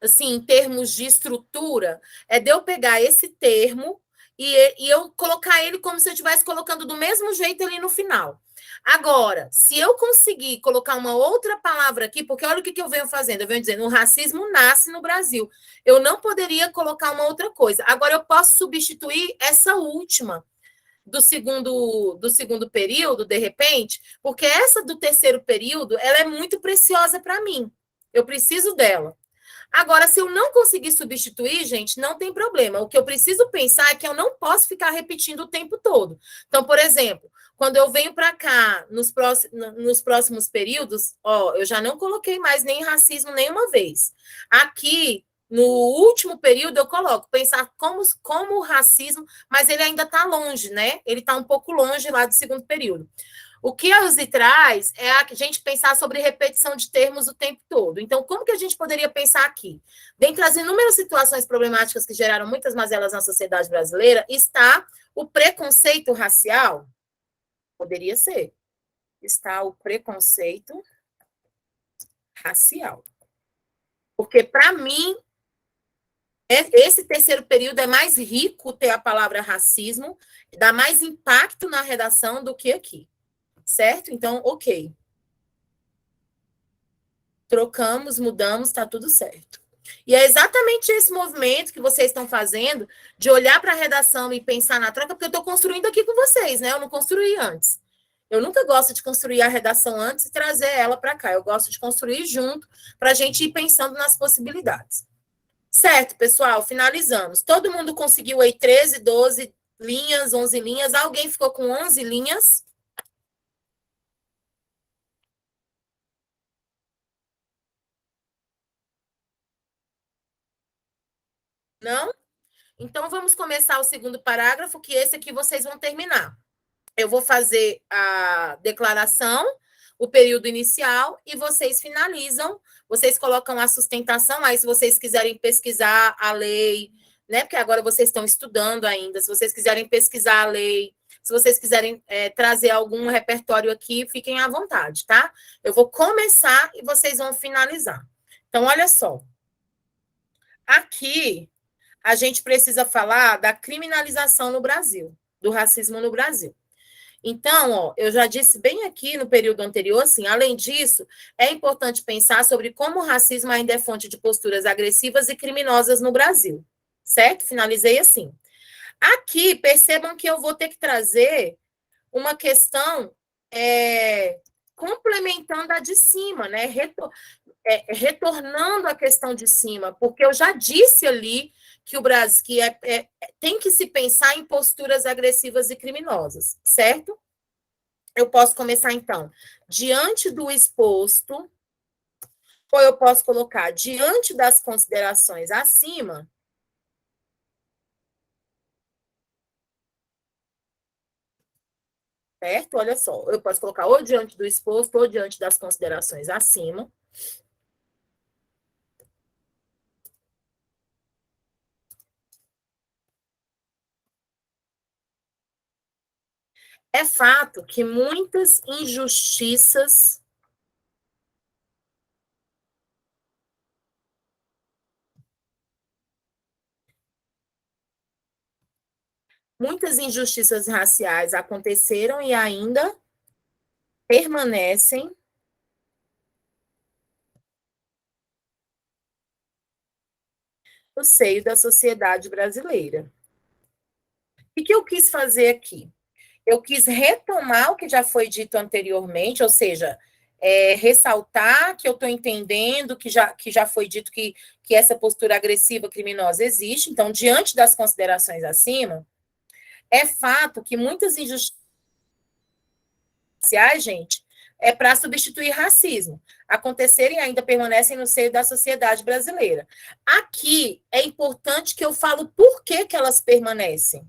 assim, em termos de estrutura, é de eu pegar esse termo e eu colocar ele como se eu estivesse colocando do mesmo jeito ali no final. Agora, se eu conseguir colocar uma outra palavra aqui, porque olha o que eu venho fazendo, eu venho dizendo, o racismo nasce no Brasil. Eu não poderia colocar uma outra coisa. Agora, eu posso substituir essa última do segundo período, de repente, porque essa do terceiro período, ela é muito preciosa para mim. Eu preciso dela. Agora, se eu não conseguir substituir, gente, não tem problema. O que eu preciso pensar é que eu não posso ficar repetindo o tempo todo. Então, por exemplo, quando eu venho para cá, nos próximos períodos, ó, eu já não coloquei mais nem racismo nenhuma vez. Aqui, no último período, eu coloco pensar como o racismo, mas ele ainda está longe, né? Ele está um pouco longe lá do segundo período. O que a USE traz é a gente pensar sobre repetição de termos o tempo todo. Então, como que a gente poderia pensar aqui? Dentre as inúmeras situações problemáticas que geraram muitas mazelas na sociedade brasileira, está o preconceito racial? Poderia ser. Está o preconceito racial. Porque, para mim, esse terceiro período é mais rico ter a palavra racismo, dá mais impacto na redação do que aqui. Certo? Então, ok. Trocamos, mudamos, está tudo certo. E é exatamente esse movimento que vocês estão fazendo de olhar para a redação e pensar na troca, porque eu estou construindo aqui com vocês, né? Eu não construí antes. Eu nunca gosto de construir a redação antes e trazer ela para cá. Eu gosto de construir junto para a gente ir pensando nas possibilidades. Certo, pessoal, finalizamos. Todo mundo conseguiu aí 13, 12 linhas, 11 linhas. Alguém ficou com 11 linhas? Não? Então, vamos começar o segundo parágrafo, que esse aqui vocês vão terminar. Eu vou fazer a declaração, o período inicial, e vocês finalizam, vocês colocam a sustentação, aí se vocês quiserem pesquisar a lei, né? Porque agora vocês estão estudando ainda, se vocês quiserem pesquisar a lei, se vocês quiserem trazer algum repertório aqui, fiquem à vontade, tá? Eu vou começar e vocês vão finalizar. Então, olha só. Aqui, a gente precisa falar da criminalização no Brasil, do racismo no Brasil. Então, ó, eu já disse bem aqui no período anterior, assim, além disso, é importante pensar sobre como o racismo ainda é fonte de posturas agressivas e criminosas no Brasil, certo? Finalizei assim. Aqui, percebam que eu vou ter que trazer uma questão complementando a de cima, né? Retornando à questão de cima, porque eu já disse ali que o Brasil tem que se pensar em posturas agressivas e criminosas, certo? Eu posso começar, então, diante do exposto, ou eu posso colocar diante das considerações acima, certo? Olha só, eu posso colocar ou diante do exposto ou diante das considerações acima. É fato que muitas injustiças raciais aconteceram e ainda permanecem no seio da sociedade brasileira. O que eu quis fazer aqui? Eu quis retomar o que já foi dito anteriormente, ou seja, ressaltar que eu estou entendendo que já foi dito que essa postura agressiva criminosa existe. Então, diante das considerações acima, é fato que muitas injustiças raciais, gente, é para substituir racismo. Acontecerem e ainda permanecem no seio da sociedade brasileira. Aqui é importante que eu falo por que, que elas permanecem.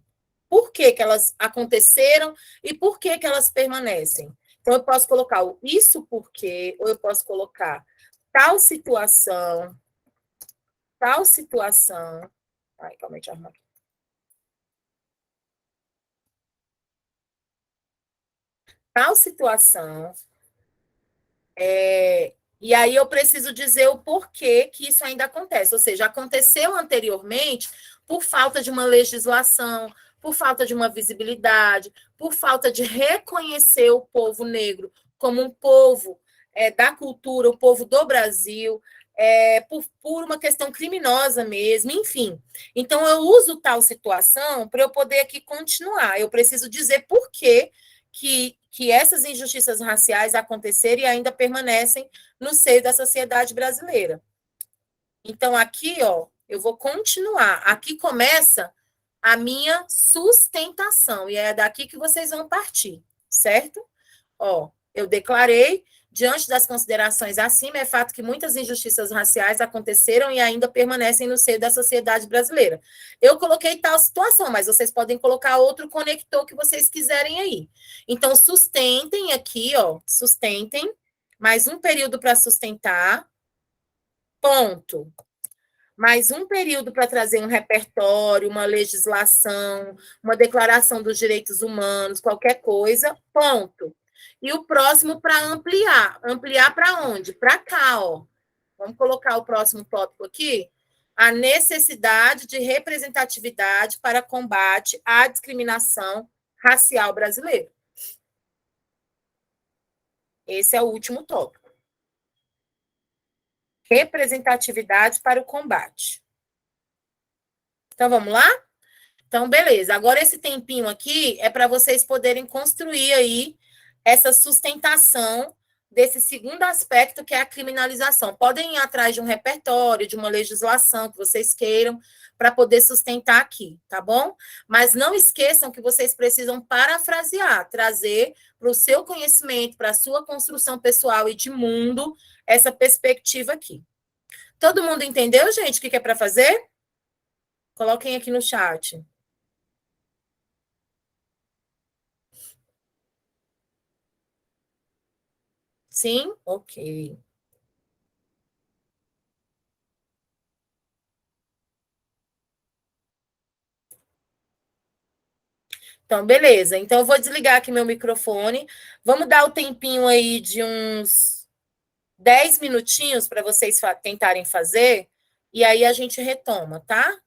Por que, que elas aconteceram e por que, que elas permanecem. Então, eu posso colocar o isso porque, ou eu posso colocar tal situação, tal situação. Ai, calma aí, deixa eu arrumar aqui. Tal situação E aí eu preciso dizer o porquê que isso ainda acontece. Ou seja, aconteceu anteriormente por falta de uma legislação, por falta de uma visibilidade, por falta de reconhecer o povo negro como um povo da cultura, o povo do Brasil, por uma questão criminosa mesmo, enfim. Então, eu uso tal situação para eu poder aqui continuar. Eu preciso dizer por que essas injustiças raciais aconteceram e ainda permanecem no seio da sociedade brasileira. Então, aqui, ó, eu vou continuar. Aqui começa a minha sustentação, e é daqui que vocês vão partir, certo? Ó, eu declarei, diante das considerações acima, é fato que muitas injustiças raciais aconteceram e ainda permanecem no seio da sociedade brasileira. Eu coloquei tal situação, mas vocês podem colocar outro conector que vocês quiserem aí. Então, sustentem aqui, ó, sustentem, mais um período para sustentar, ponto. Mais um período para trazer um repertório, uma legislação, uma declaração dos direitos humanos, qualquer coisa, ponto. E o próximo para ampliar. Ampliar para onde? Para cá, ó. Vamos colocar o próximo tópico aqui. A necessidade de representatividade para combate à discriminação racial brasileira. Esse é o último tópico. Representatividade para o combate. Então, vamos lá? Então, beleza. Agora, esse tempinho aqui é para vocês poderem construir aí essa sustentação desse segundo aspecto, que é a criminalização. Podem ir atrás de um repertório, de uma legislação que vocês queiram, para poder sustentar aqui, tá bom? Mas não esqueçam que vocês precisam parafrasear, trazer para o seu conhecimento, para a sua construção pessoal e de mundo, essa perspectiva aqui. Todo mundo entendeu, gente, o que é para fazer? Coloquem aqui no chat. Sim? Ok. Então, beleza. Então, eu vou desligar aqui meu microfone. Vamos dar o tempinho aí de uns 10 minutinhos para vocês tentarem fazer, e aí a gente retoma, tá?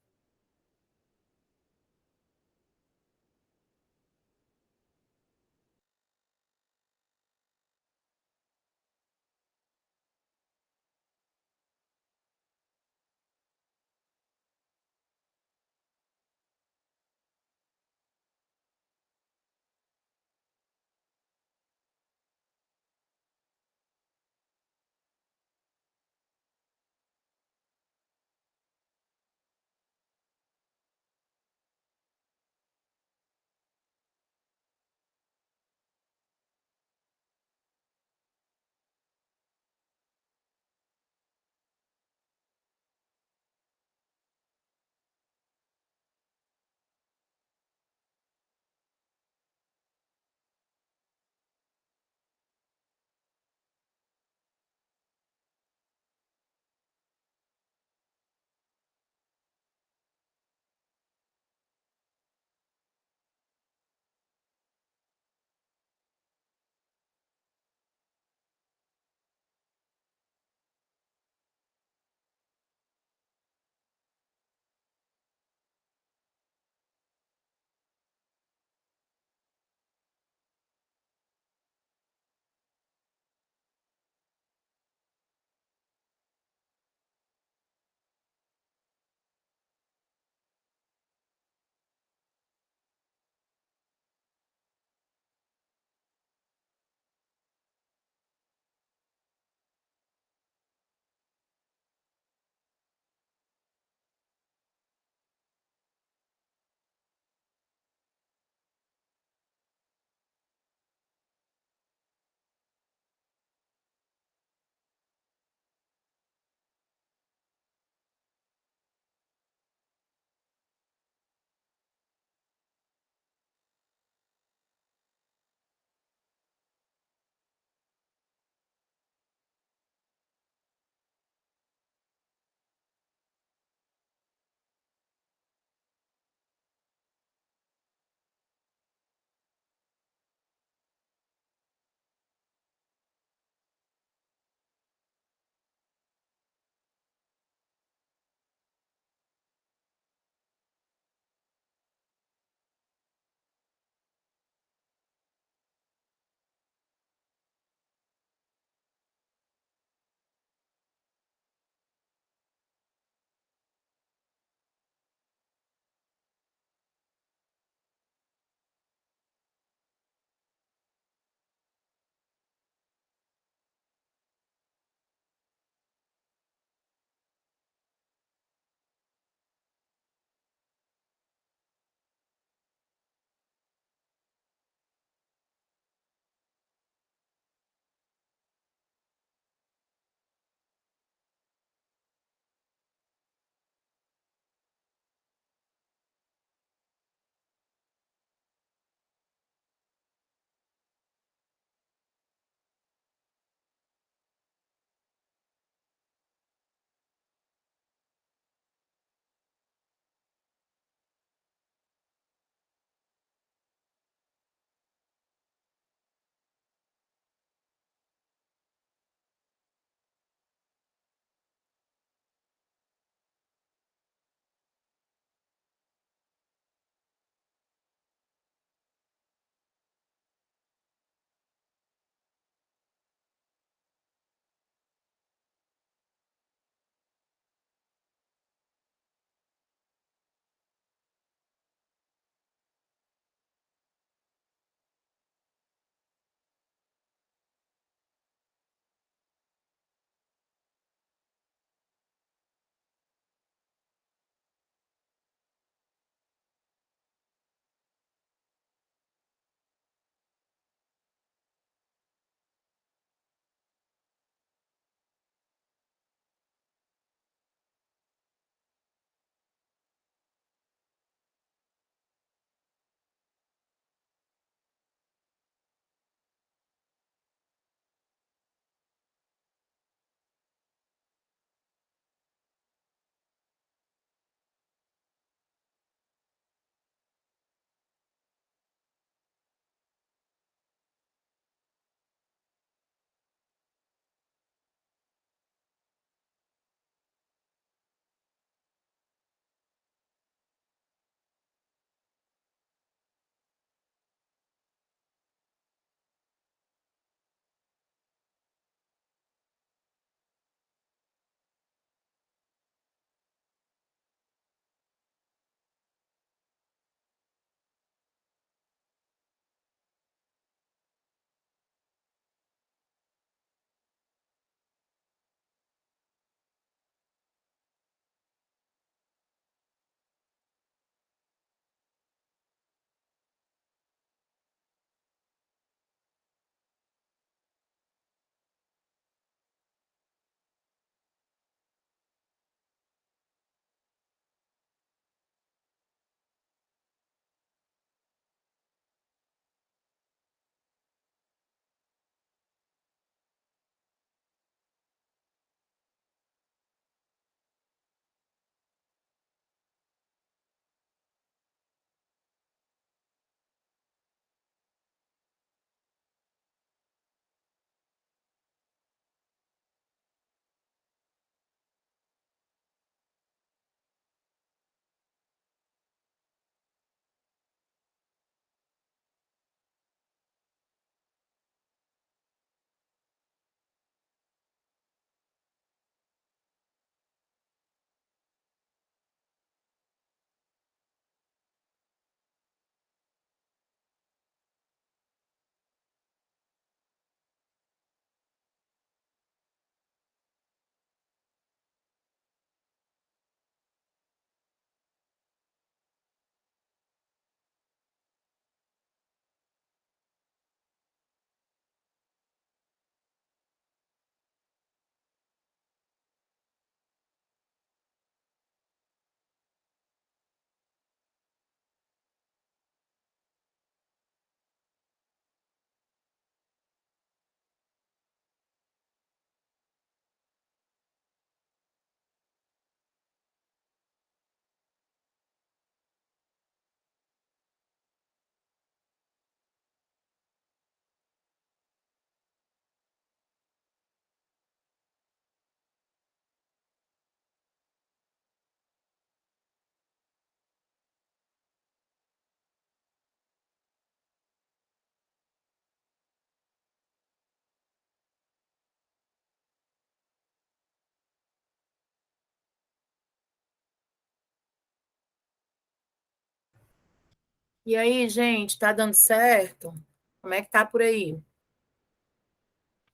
E aí, gente, tá dando certo? Como é que tá por aí?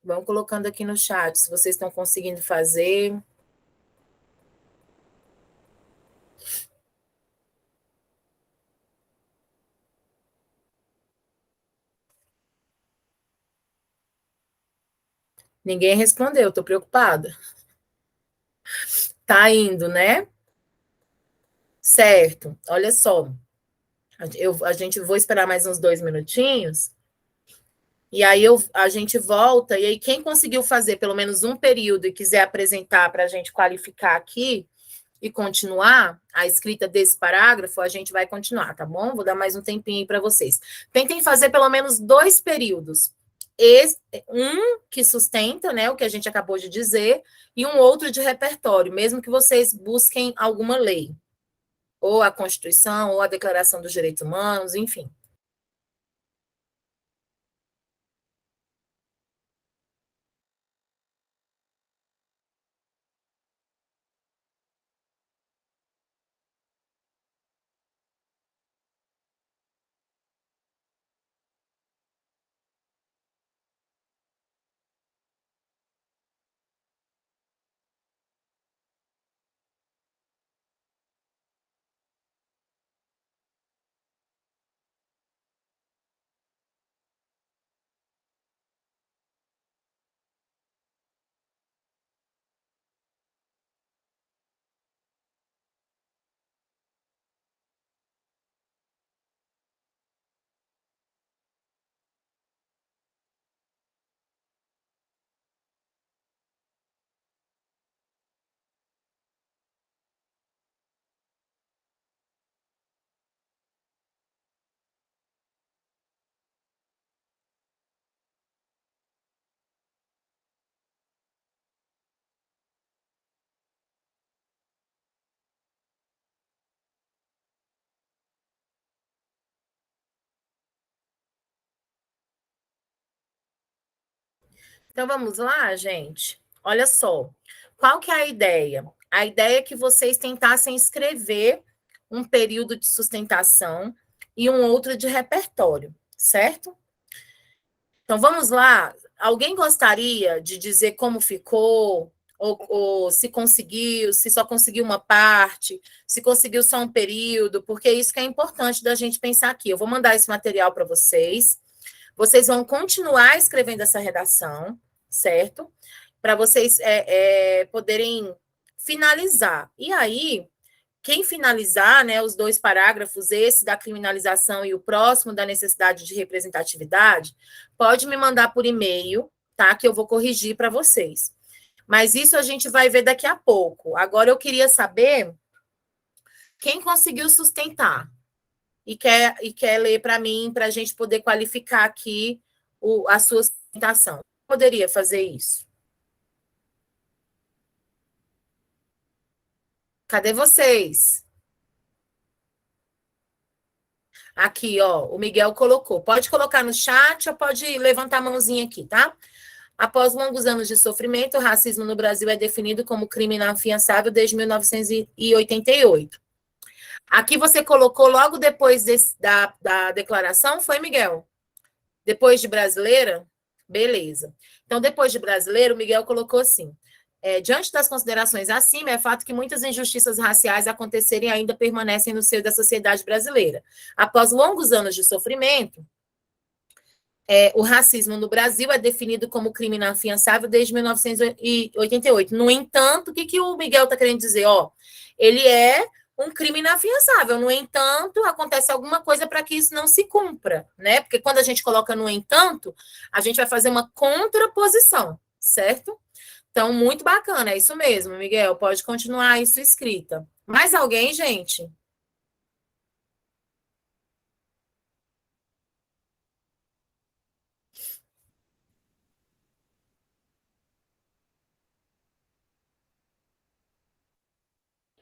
Vão colocando aqui no chat se vocês estão conseguindo fazer. Ninguém respondeu, tô preocupada. Tá indo, né? Certo. Olha só, a gente vou esperar mais uns 2 minutinhos. E aí a gente volta, e aí quem conseguiu fazer pelo menos um período e quiser apresentar para a gente qualificar aqui e continuar a escrita desse parágrafo, a gente vai continuar, tá bom? Vou dar mais um tempinho aí para vocês. Tentem fazer pelo menos 2 períodos. Um que sustenta, né, o que a gente acabou de dizer, e um outro de repertório, mesmo que vocês busquem alguma lei, ou a Constituição, ou a Declaração dos Direitos Humanos, enfim. Então vamos lá, gente. Olha só. Qual que é a ideia? A ideia é que vocês tentassem escrever um período de sustentação e um outro de repertório, certo? Então vamos lá. Alguém gostaria de dizer como ficou, ou se conseguiu, se só conseguiu uma parte, se conseguiu só um período, porque isso que é importante da gente pensar aqui. Eu vou mandar esse material para vocês. Vocês vão continuar escrevendo essa redação, certo? Para vocês poderem finalizar. E aí, quem finalizar, né, os 2 parágrafos, esse da criminalização e o próximo da necessidade de representatividade, pode me mandar por e-mail, tá? Que eu vou corrigir para vocês. Mas isso a gente vai ver daqui a pouco. Agora eu queria saber quem conseguiu sustentar e quer ler para mim, para a gente poder qualificar aqui a sua sustentação. Poderia fazer isso? Cadê vocês? Aqui, ó, o Miguel colocou. Pode colocar no chat ou pode levantar a mãozinha aqui, tá? Após longos anos de sofrimento, o racismo no Brasil é definido como crime inafiançável desde 1988. Aqui você colocou logo depois da declaração, foi, Miguel? Depois de brasileira? Beleza. Então, depois de brasileiro, o Miguel colocou assim: diante das considerações acima, é fato que muitas injustiças raciais acontecerem e ainda permanecem no seio da sociedade brasileira. Após longos anos de sofrimento, o racismo no Brasil é definido como crime inafiançável desde 1988. No entanto, o que o Miguel está querendo dizer? Ele é um crime inafiançável. No entanto, acontece alguma coisa para que isso não se cumpra, né? Porque quando a gente coloca no entanto, a gente vai fazer uma contraposição, certo? Então, muito bacana, é isso mesmo, Miguel. Pode continuar isso escrita. Mais alguém, gente?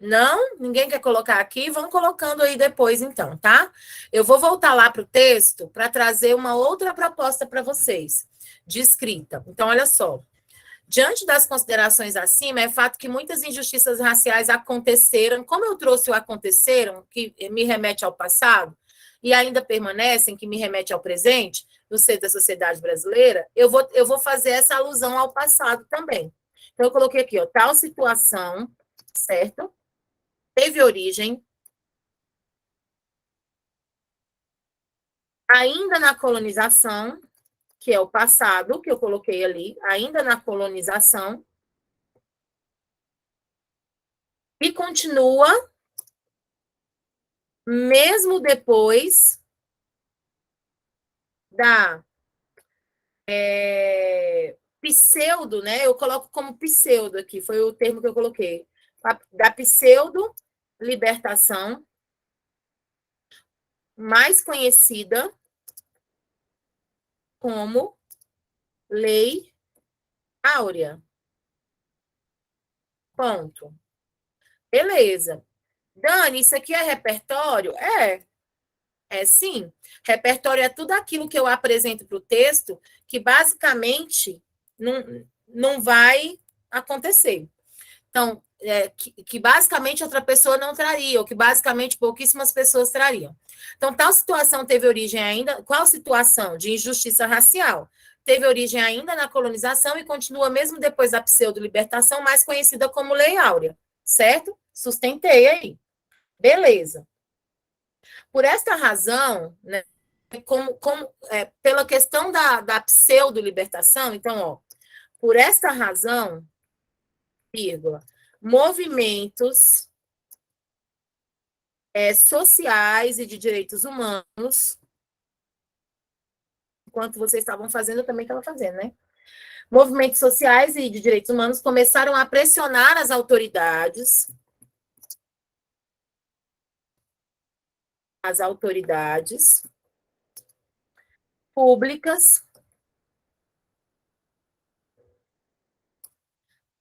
Não? Ninguém quer colocar aqui? Vão colocando aí depois, então, tá? Eu vou voltar lá para o texto para trazer uma outra proposta para vocês, de escrita. Então, olha só. Diante das considerações acima, é fato que muitas injustiças raciais aconteceram. Como eu trouxe o aconteceram, que me remete ao passado, e ainda permanecem, que me remete ao presente, no seio da sociedade brasileira, eu vou fazer essa alusão ao passado também. Então, eu coloquei aqui, ó, tal situação, certo? Teve origem ainda na colonização, que é o passado, que eu coloquei ali, ainda na colonização, e continua mesmo depois da pseudo, né? Eu coloco como pseudo aqui, foi o termo que eu coloquei, da pseudo libertação, mais conhecida como Lei Áurea. Ponto. Beleza. Dani, isso aqui é repertório? É sim. Repertório é tudo aquilo que eu apresento para o texto que basicamente não vai acontecer. Então, que basicamente outra pessoa não traria, ou que basicamente pouquíssimas pessoas trariam. Então, tal situação teve origem ainda. Qual situação? De injustiça racial. Teve origem ainda na colonização e continua mesmo depois da pseudo-libertação, mais conhecida como Lei Áurea. Certo? Sustentei aí. Beleza. Por esta razão, né, pela questão da pseudo-libertação, então, ó, por esta razão, vírgula, movimentos sociais e de direitos humanos, enquanto vocês estavam fazendo, eu também estava fazendo, né? Movimentos sociais e de direitos humanos começaram a pressionar as autoridades públicas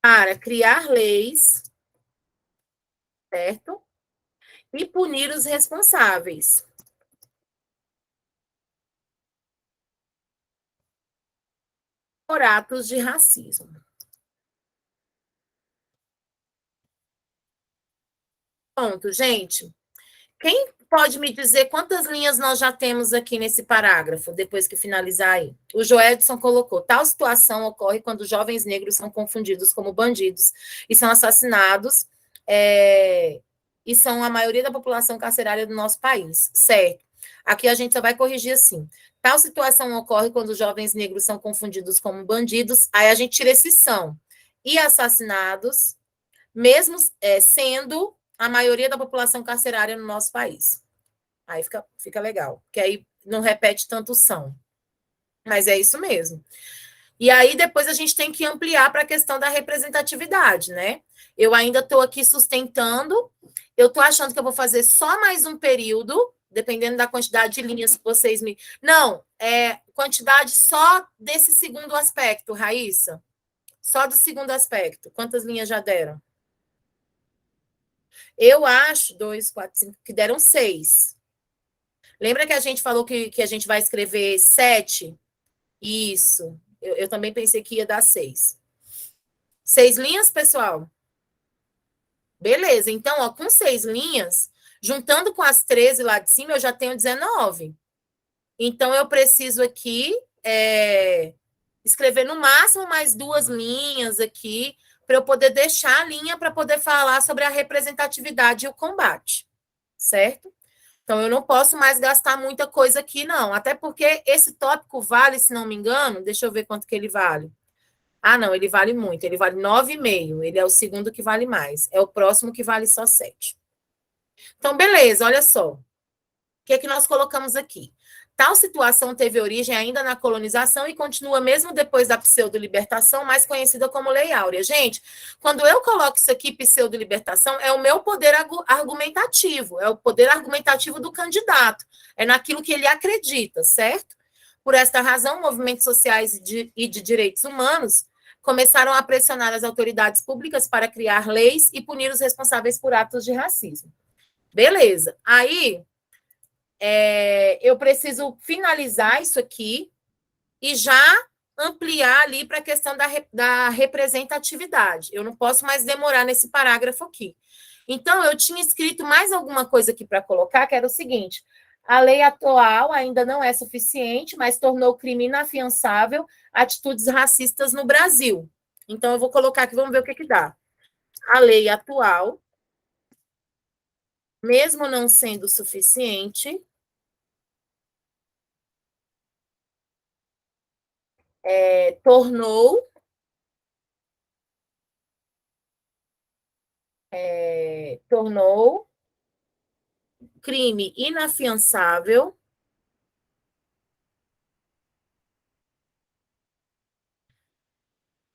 para criar leis, certo? E punir os responsáveis por atos de racismo. Ponto, gente. Quem pode me dizer quantas linhas nós já temos aqui nesse parágrafo, depois que finalizar aí? O Joedson colocou, tal situação ocorre quando jovens negros são confundidos como bandidos e são assassinados, e são a maioria da população carcerária do nosso país, certo? Aqui a gente só vai corrigir assim. Tal situação ocorre quando jovens negros são confundidos como bandidos, aí a gente tira esse são, e assassinados, mesmo sendo a maioria da população carcerária no nosso país. Aí fica legal, que aí não repete tanto são. Mas é isso mesmo. E aí depois a gente tem que ampliar para a questão da representatividade, né? Eu ainda estou aqui sustentando, eu estou achando que eu vou fazer só mais um período, dependendo da quantidade de linhas que vocês me... Não, quantidade só desse segundo aspecto, Raíssa. Só do segundo aspecto. Quantas linhas já deram? Eu acho, 2, 4, 5, que deram 6. Lembra que a gente falou que a gente vai escrever 7? Isso. Eu também pensei que ia dar 6. 6 linhas, pessoal? Beleza. Então, ó, com 6 linhas, juntando com as 13 lá de cima, eu já tenho 19. Então, eu preciso aqui escrever no máximo mais 2 linhas aqui, para eu poder deixar a linha para poder falar sobre a representatividade e o combate. Certo? Então, eu não posso mais gastar muita coisa aqui, não. Até porque esse tópico vale, se não me engano, deixa eu ver quanto que ele vale. Ah, não, ele vale muito. Ele vale 9,5. Ele é o segundo que vale mais. É o próximo que vale só 7. Então, beleza, olha só. O que é que nós colocamos aqui? Tal situação teve origem ainda na colonização e continua mesmo depois da pseudo-libertação, mais conhecida como Lei Áurea. Gente, quando eu coloco isso aqui, pseudo-libertação, é o meu poder argumentativo, é o poder argumentativo do candidato, é naquilo que ele acredita, certo? Por esta razão, movimentos sociais e de direitos humanos começaram a pressionar as autoridades públicas para criar leis e punir os responsáveis por atos de racismo. Beleza. Aí, eu preciso finalizar isso aqui e já ampliar ali para a questão da representatividade. Eu não posso mais demorar nesse parágrafo aqui. Então, eu tinha escrito mais alguma coisa aqui para colocar, que era o seguinte: A lei atual ainda não é suficiente, mas tornou crime inafiançável atitudes racistas no Brasil. Então, eu vou colocar aqui, vamos ver o que dá. A lei atual, mesmo não sendo suficiente, tornou crime inafiançável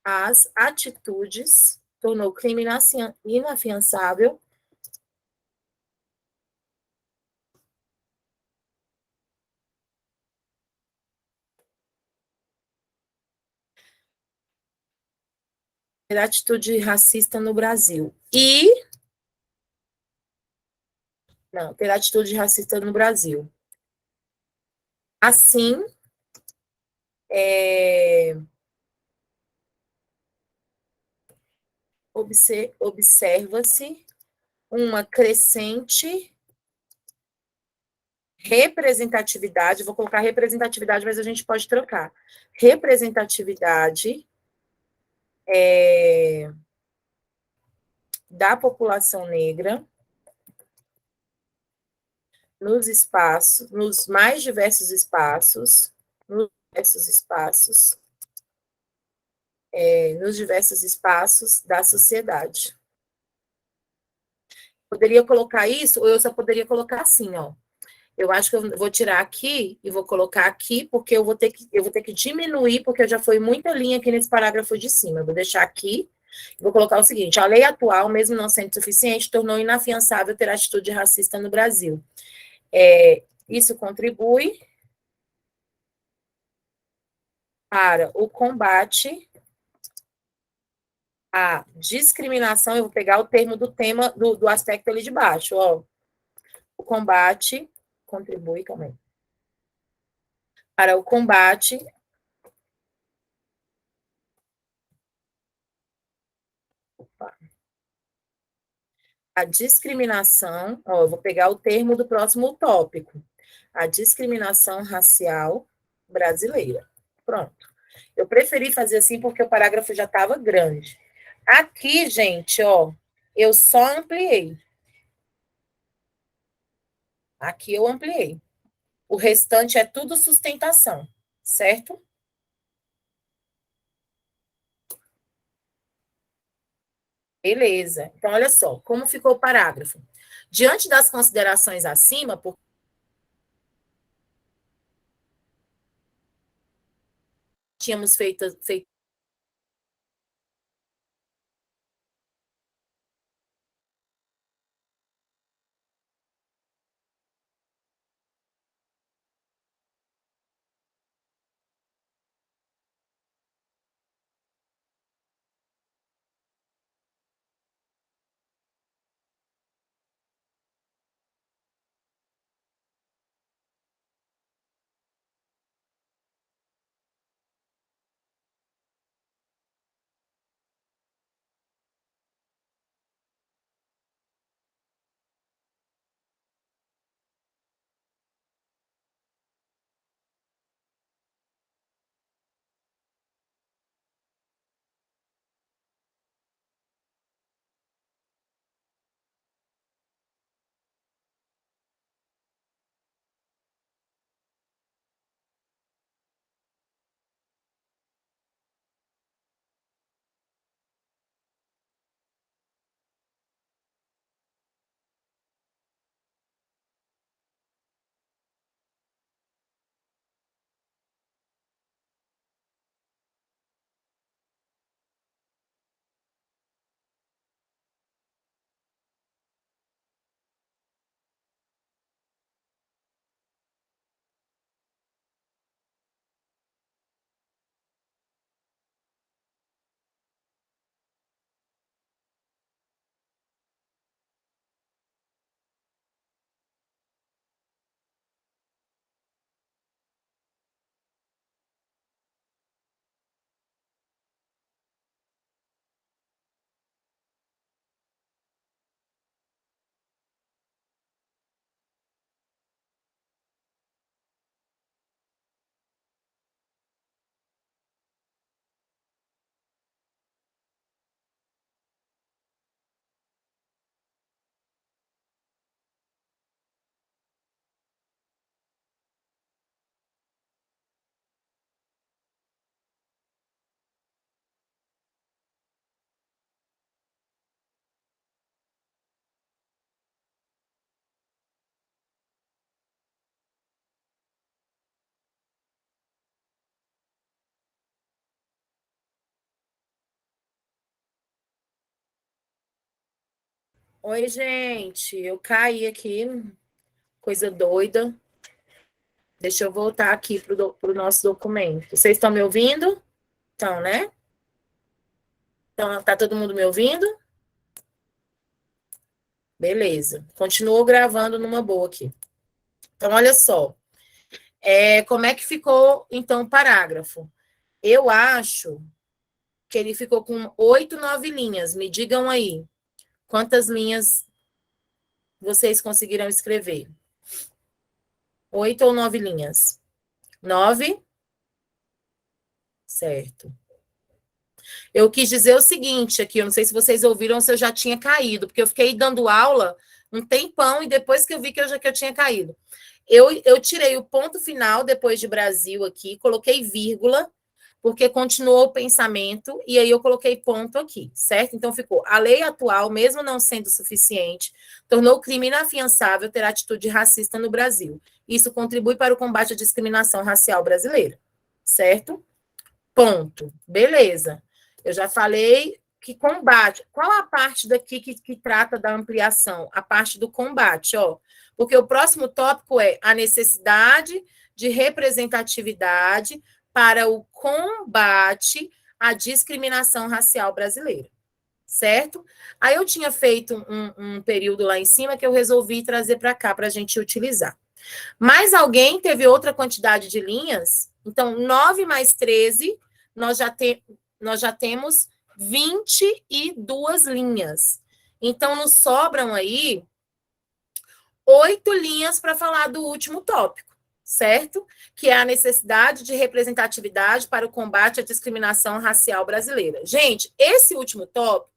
as atitudes, tornou crime inafiançável ter atitude racista no Brasil. Não, ter atitude racista no Brasil. Assim, observa-se uma crescente representatividade, vou colocar representatividade, mas a gente pode trocar. Representatividade da população negra nos espaços, nos mais diversos espaços, nos diversos espaços da sociedade. Poderia colocar isso, ou eu só poderia colocar assim, ó. Eu acho que eu vou tirar aqui e vou colocar aqui, porque eu vou ter que diminuir, porque já foi muita linha aqui nesse parágrafo de cima. Eu vou deixar aqui, vou colocar o seguinte: a lei atual, mesmo não sendo suficiente, tornou inafiançável ter atitude racista no Brasil. Isso contribui para o combate à discriminação. Eu vou pegar o termo do tema, do aspecto ali de baixo, ó. O combate contribui também para o combate à discriminação, ó, eu vou pegar o termo do próximo tópico, a discriminação racial brasileira. Pronto. Eu preferi fazer assim porque o parágrafo já estava grande. Aqui, gente, ó, eu só ampliei. Aqui eu ampliei. O restante é tudo sustentação, certo? Beleza. Então, olha só, como ficou o parágrafo. Diante das considerações acima, porque tínhamos feito Oi, gente. Eu caí aqui. Coisa doida. Deixa eu voltar aqui para o nosso documento. Vocês estão me ouvindo? Então, né? Então, tá todo mundo me ouvindo? Beleza. Continuou gravando numa boa aqui. Então, olha só. Como é que ficou, então, o parágrafo? Eu acho que ele ficou com 8, 9 linhas. Me digam aí. Quantas linhas vocês conseguiram escrever? 8 ou 9 linhas? 9? Certo. Eu quis dizer o seguinte aqui, eu não sei se vocês ouviram ou se eu já tinha caído, porque eu fiquei dando aula um tempão e depois que eu vi que eu tinha caído. Eu tirei o ponto final depois de Brasil aqui, coloquei vírgula, porque continuou o pensamento, e aí eu coloquei ponto aqui, certo? Então ficou, a lei atual, mesmo não sendo suficiente, tornou crime inafiançável ter atitude racista no Brasil. Isso contribui para o combate à discriminação racial brasileira, certo? Ponto. Beleza. Eu já falei que combate. Qual a parte daqui que trata da ampliação? A parte do combate, ó. Porque o próximo tópico é a necessidade de representatividade para o combate à discriminação racial brasileira. Certo? Aí eu tinha feito um período lá em cima que eu resolvi trazer para cá para a gente utilizar. Mas alguém teve outra quantidade de linhas? Então, 9 mais 13, nós já temos 22 linhas. Então, nos sobram aí 8 linhas para falar do último tópico, certo? Que é a necessidade de representatividade para o combate à discriminação racial brasileira. Gente, esse último tópico,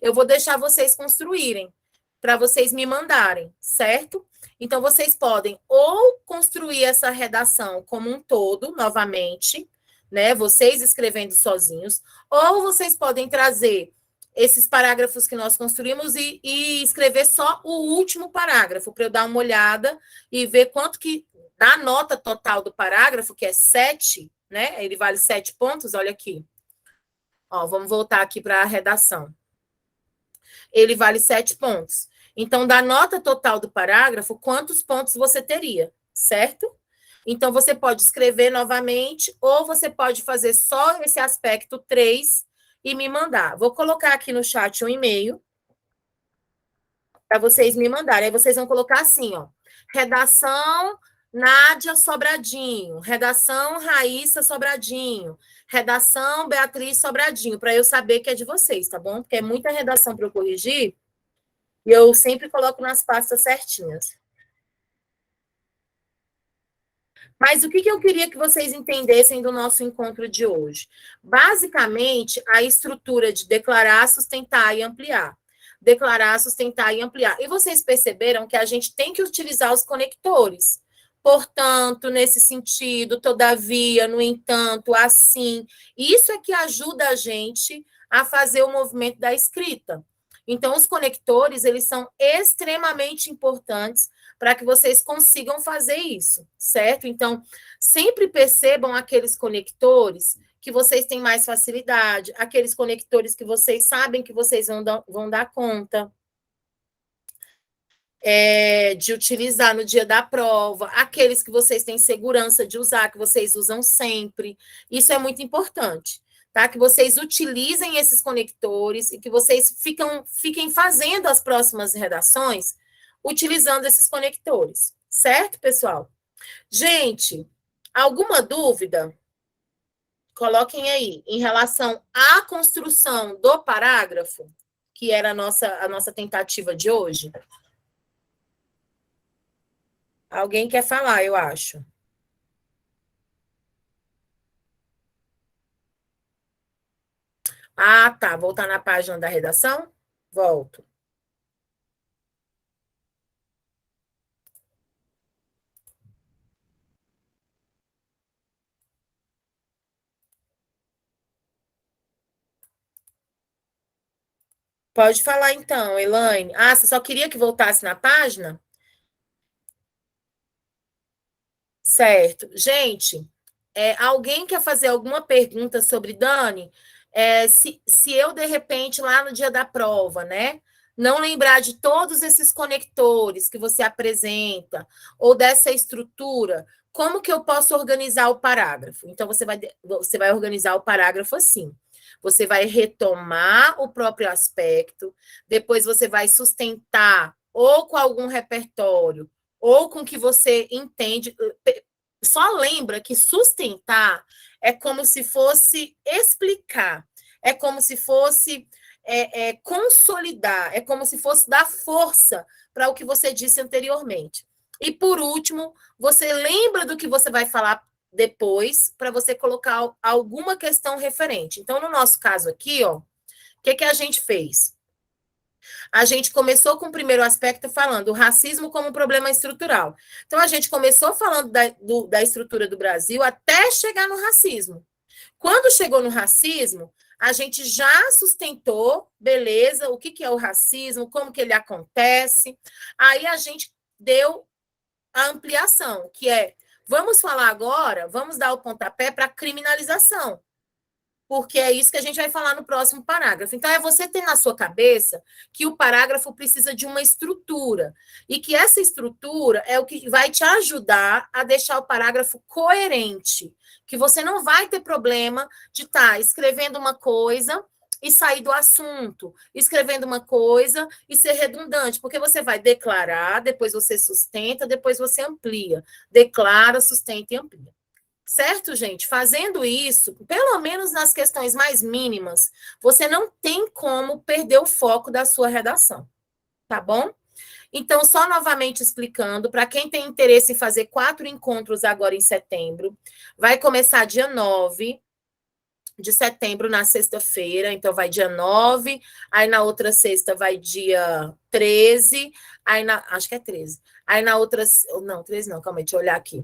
eu vou deixar vocês construírem, para vocês me mandarem, certo? Então, vocês podem ou construir essa redação como um todo, novamente, né? Vocês escrevendo sozinhos, ou vocês podem trazer esses parágrafos que nós construímos e escrever só o último parágrafo, para eu dar uma olhada e ver quanto que dá a nota total do parágrafo, que é 7, né? Ele vale 7 pontos, olha aqui. Ó, vamos voltar aqui para a redação. Ele vale 7 pontos. Então, da nota total do parágrafo, quantos pontos você teria, certo? Então, você pode escrever novamente, ou você pode fazer só esse aspecto 3 e me mandar. Vou colocar aqui no chat um e-mail para vocês me mandarem. Aí vocês vão colocar assim, ó. Redação Nádia Sobradinho, redação Raíssa Sobradinho, redação Beatriz Sobradinho, para eu saber que é de vocês, tá bom? Porque é muita redação para eu corrigir. E eu sempre coloco nas pastas certinhas. Mas o que eu queria que vocês entendessem do nosso encontro de hoje? Basicamente, a estrutura de declarar, sustentar e ampliar. Declarar, sustentar e ampliar. E vocês perceberam que a gente tem que utilizar os conectores. Portanto, nesse sentido, todavia, no entanto, assim. Isso é que ajuda a gente a fazer o movimento da escrita. Então, os conectores, eles são extremamente importantes para que vocês consigam fazer isso, certo? Então, sempre percebam aqueles conectores que vocês têm mais facilidade, aqueles conectores que vocês sabem que vocês vão dar conta de utilizar no dia da prova, aqueles que vocês têm segurança de usar, que vocês usam sempre. Isso é muito importante, tá? Que vocês utilizem esses conectores e que vocês fiquem fazendo as próximas redações utilizando esses conectores, certo, pessoal? Gente, alguma dúvida? Coloquem aí, em relação à construção do parágrafo, que era a nossa tentativa de hoje. Alguém quer falar, eu acho. Ah, tá. Voltar na página da redação? Volto. Pode falar então, Elaine. Ah, você só queria que voltasse na página? Certo. Gente, alguém quer fazer alguma pergunta sobre Dani? Se eu, de repente, lá no dia da prova, né? não lembrar de todos esses conectores que você apresenta, ou dessa estrutura, como que eu posso organizar o parágrafo? Então, você vai organizar o parágrafo assim. Você vai retomar o próprio aspecto, depois você vai sustentar ou com algum repertório, ou com o que você entende. Só lembra que sustentar é como se fosse explicar, é como se fosse consolidar, é como se fosse dar força para o que você disse anteriormente. E, por último, você lembra do que você vai falar depois, para você colocar alguma questão referente. Então, no nosso caso aqui, ó, o que a gente fez? A gente começou com o primeiro aspecto falando o racismo como um problema estrutural. Então, a gente começou falando da estrutura do Brasil até chegar no racismo. Quando chegou no racismo, a gente já sustentou, beleza, o que é o racismo, como que ele acontece. Aí a gente deu a ampliação, que é, vamos falar agora, vamos dar o pontapé para a criminalização, porque é isso que a gente vai falar no próximo parágrafo. Então, é você ter na sua cabeça que o parágrafo precisa de uma estrutura, e que essa estrutura é o que vai te ajudar a deixar o parágrafo coerente, que você não vai ter problema de estar escrevendo uma coisa e sair do assunto, escrevendo uma coisa e ser redundante, porque você vai declarar, depois você sustenta, depois você amplia. Declara, sustenta e amplia. Certo, gente? Fazendo isso, pelo menos nas questões mais mínimas, você não tem como perder o foco da sua redação, tá bom? Então, só novamente explicando, para quem tem interesse em fazer 4 encontros agora em setembro, vai começar dia 9 de setembro, na sexta-feira, então vai dia 9, aí na outra sexta vai dia 13, acho que é 13, aí na outra, não, 13 não, calma aí, deixa eu olhar aqui.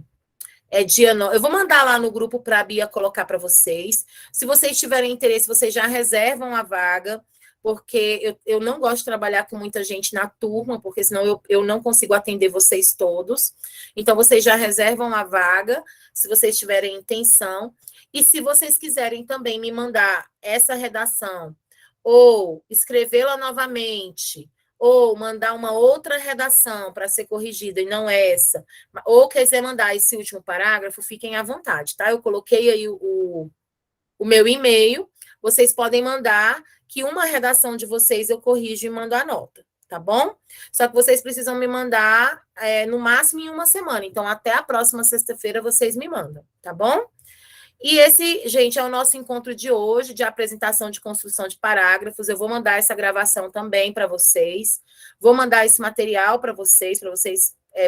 É dia 9. Eu vou mandar lá no grupo para a Bia colocar para vocês. Se vocês tiverem interesse, vocês já reservam a vaga, porque eu não gosto de trabalhar com muita gente na turma, porque senão eu não consigo atender vocês todos. Então, vocês já reservam a vaga, se vocês tiverem intenção. E se vocês quiserem também me mandar essa redação, ou escrevê-la novamente, ou mandar uma outra redação para ser corrigida e não essa, ou quiser mandar esse último parágrafo, fiquem à vontade, tá? Eu coloquei aí o meu e-mail, vocês podem mandar, que uma redação de vocês eu corrijo e mando a nota, tá bom? Só que vocês precisam me mandar no máximo em uma semana, então até a próxima sexta-feira vocês me mandam, tá bom? E esse, gente, é o nosso encontro de hoje, de apresentação de construção de parágrafos. Eu vou mandar essa gravação também para vocês. Vou mandar esse material para vocês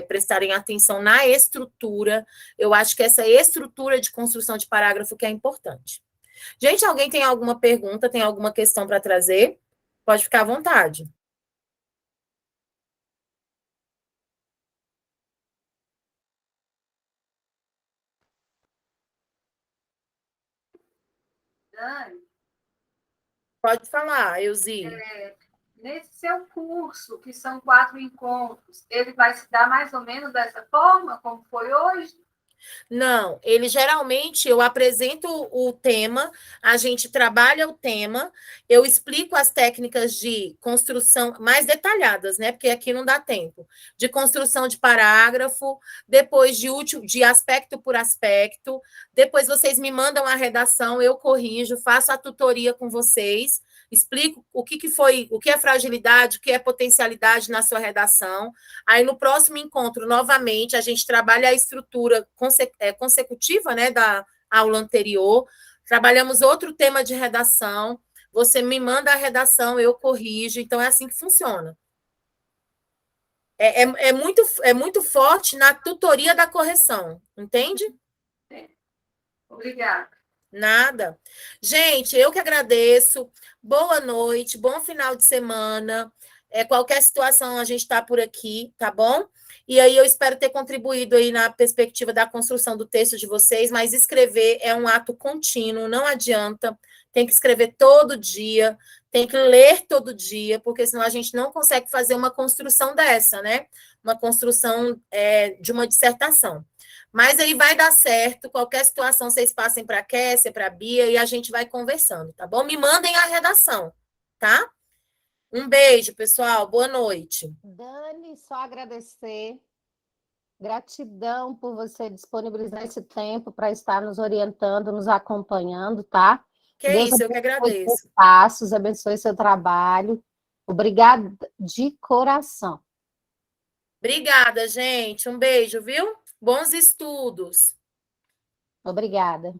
prestarem atenção na estrutura. Eu acho que essa estrutura de construção de parágrafo que é importante. Gente, alguém tem alguma pergunta, tem alguma questão para trazer? Pode ficar à vontade. Dani, Pode falar, Elzi. nesse seu curso, que são 4 encontros, ele vai se dar mais ou menos dessa forma, como foi hoje? Não, ele geralmente eu apresento o tema, a gente trabalha o tema, eu explico as técnicas de construção mais detalhadas, né? Porque aqui não dá tempo, de construção de parágrafo, depois de aspecto por aspecto, depois vocês me mandam a redação, eu corrijo, faço a tutoria com vocês, explico o que foi, o que é fragilidade, o que é potencialidade na sua redação. Aí, no próximo encontro, novamente, a gente trabalha a estrutura consecutiva, né, da aula anterior. Trabalhamos outro tema de redação. Você me manda a redação, eu corrijo. Então, é assim que funciona. É muito forte na tutoria da correção, entende? Obrigada. Nada. Gente, eu que agradeço. Boa noite, bom final de semana. Qualquer situação, a gente está por aqui, tá bom? E aí eu espero ter contribuído aí na perspectiva da construção do texto de vocês, mas escrever é um ato contínuo, não adianta. Tem que escrever todo dia, tem que ler todo dia, porque senão a gente não consegue fazer uma construção dessa, né? Uma construção de uma dissertação. Mas aí vai dar certo. Qualquer situação, vocês passem para a Kessia, para a Bia, e a gente vai conversando, tá bom? Me mandem a redação, tá? Um beijo, pessoal. Boa noite. Dani, só agradecer. Gratidão por você disponibilizar esse tempo para estar nos orientando, nos acompanhando, tá? Que Deus isso, eu que abençoe seus agradeço. passos, abençoe seu trabalho. Obrigada de coração. Obrigada, gente. Um beijo, viu? Bons estudos. Obrigada.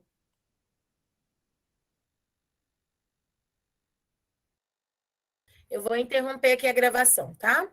Eu vou interromper aqui a gravação, tá?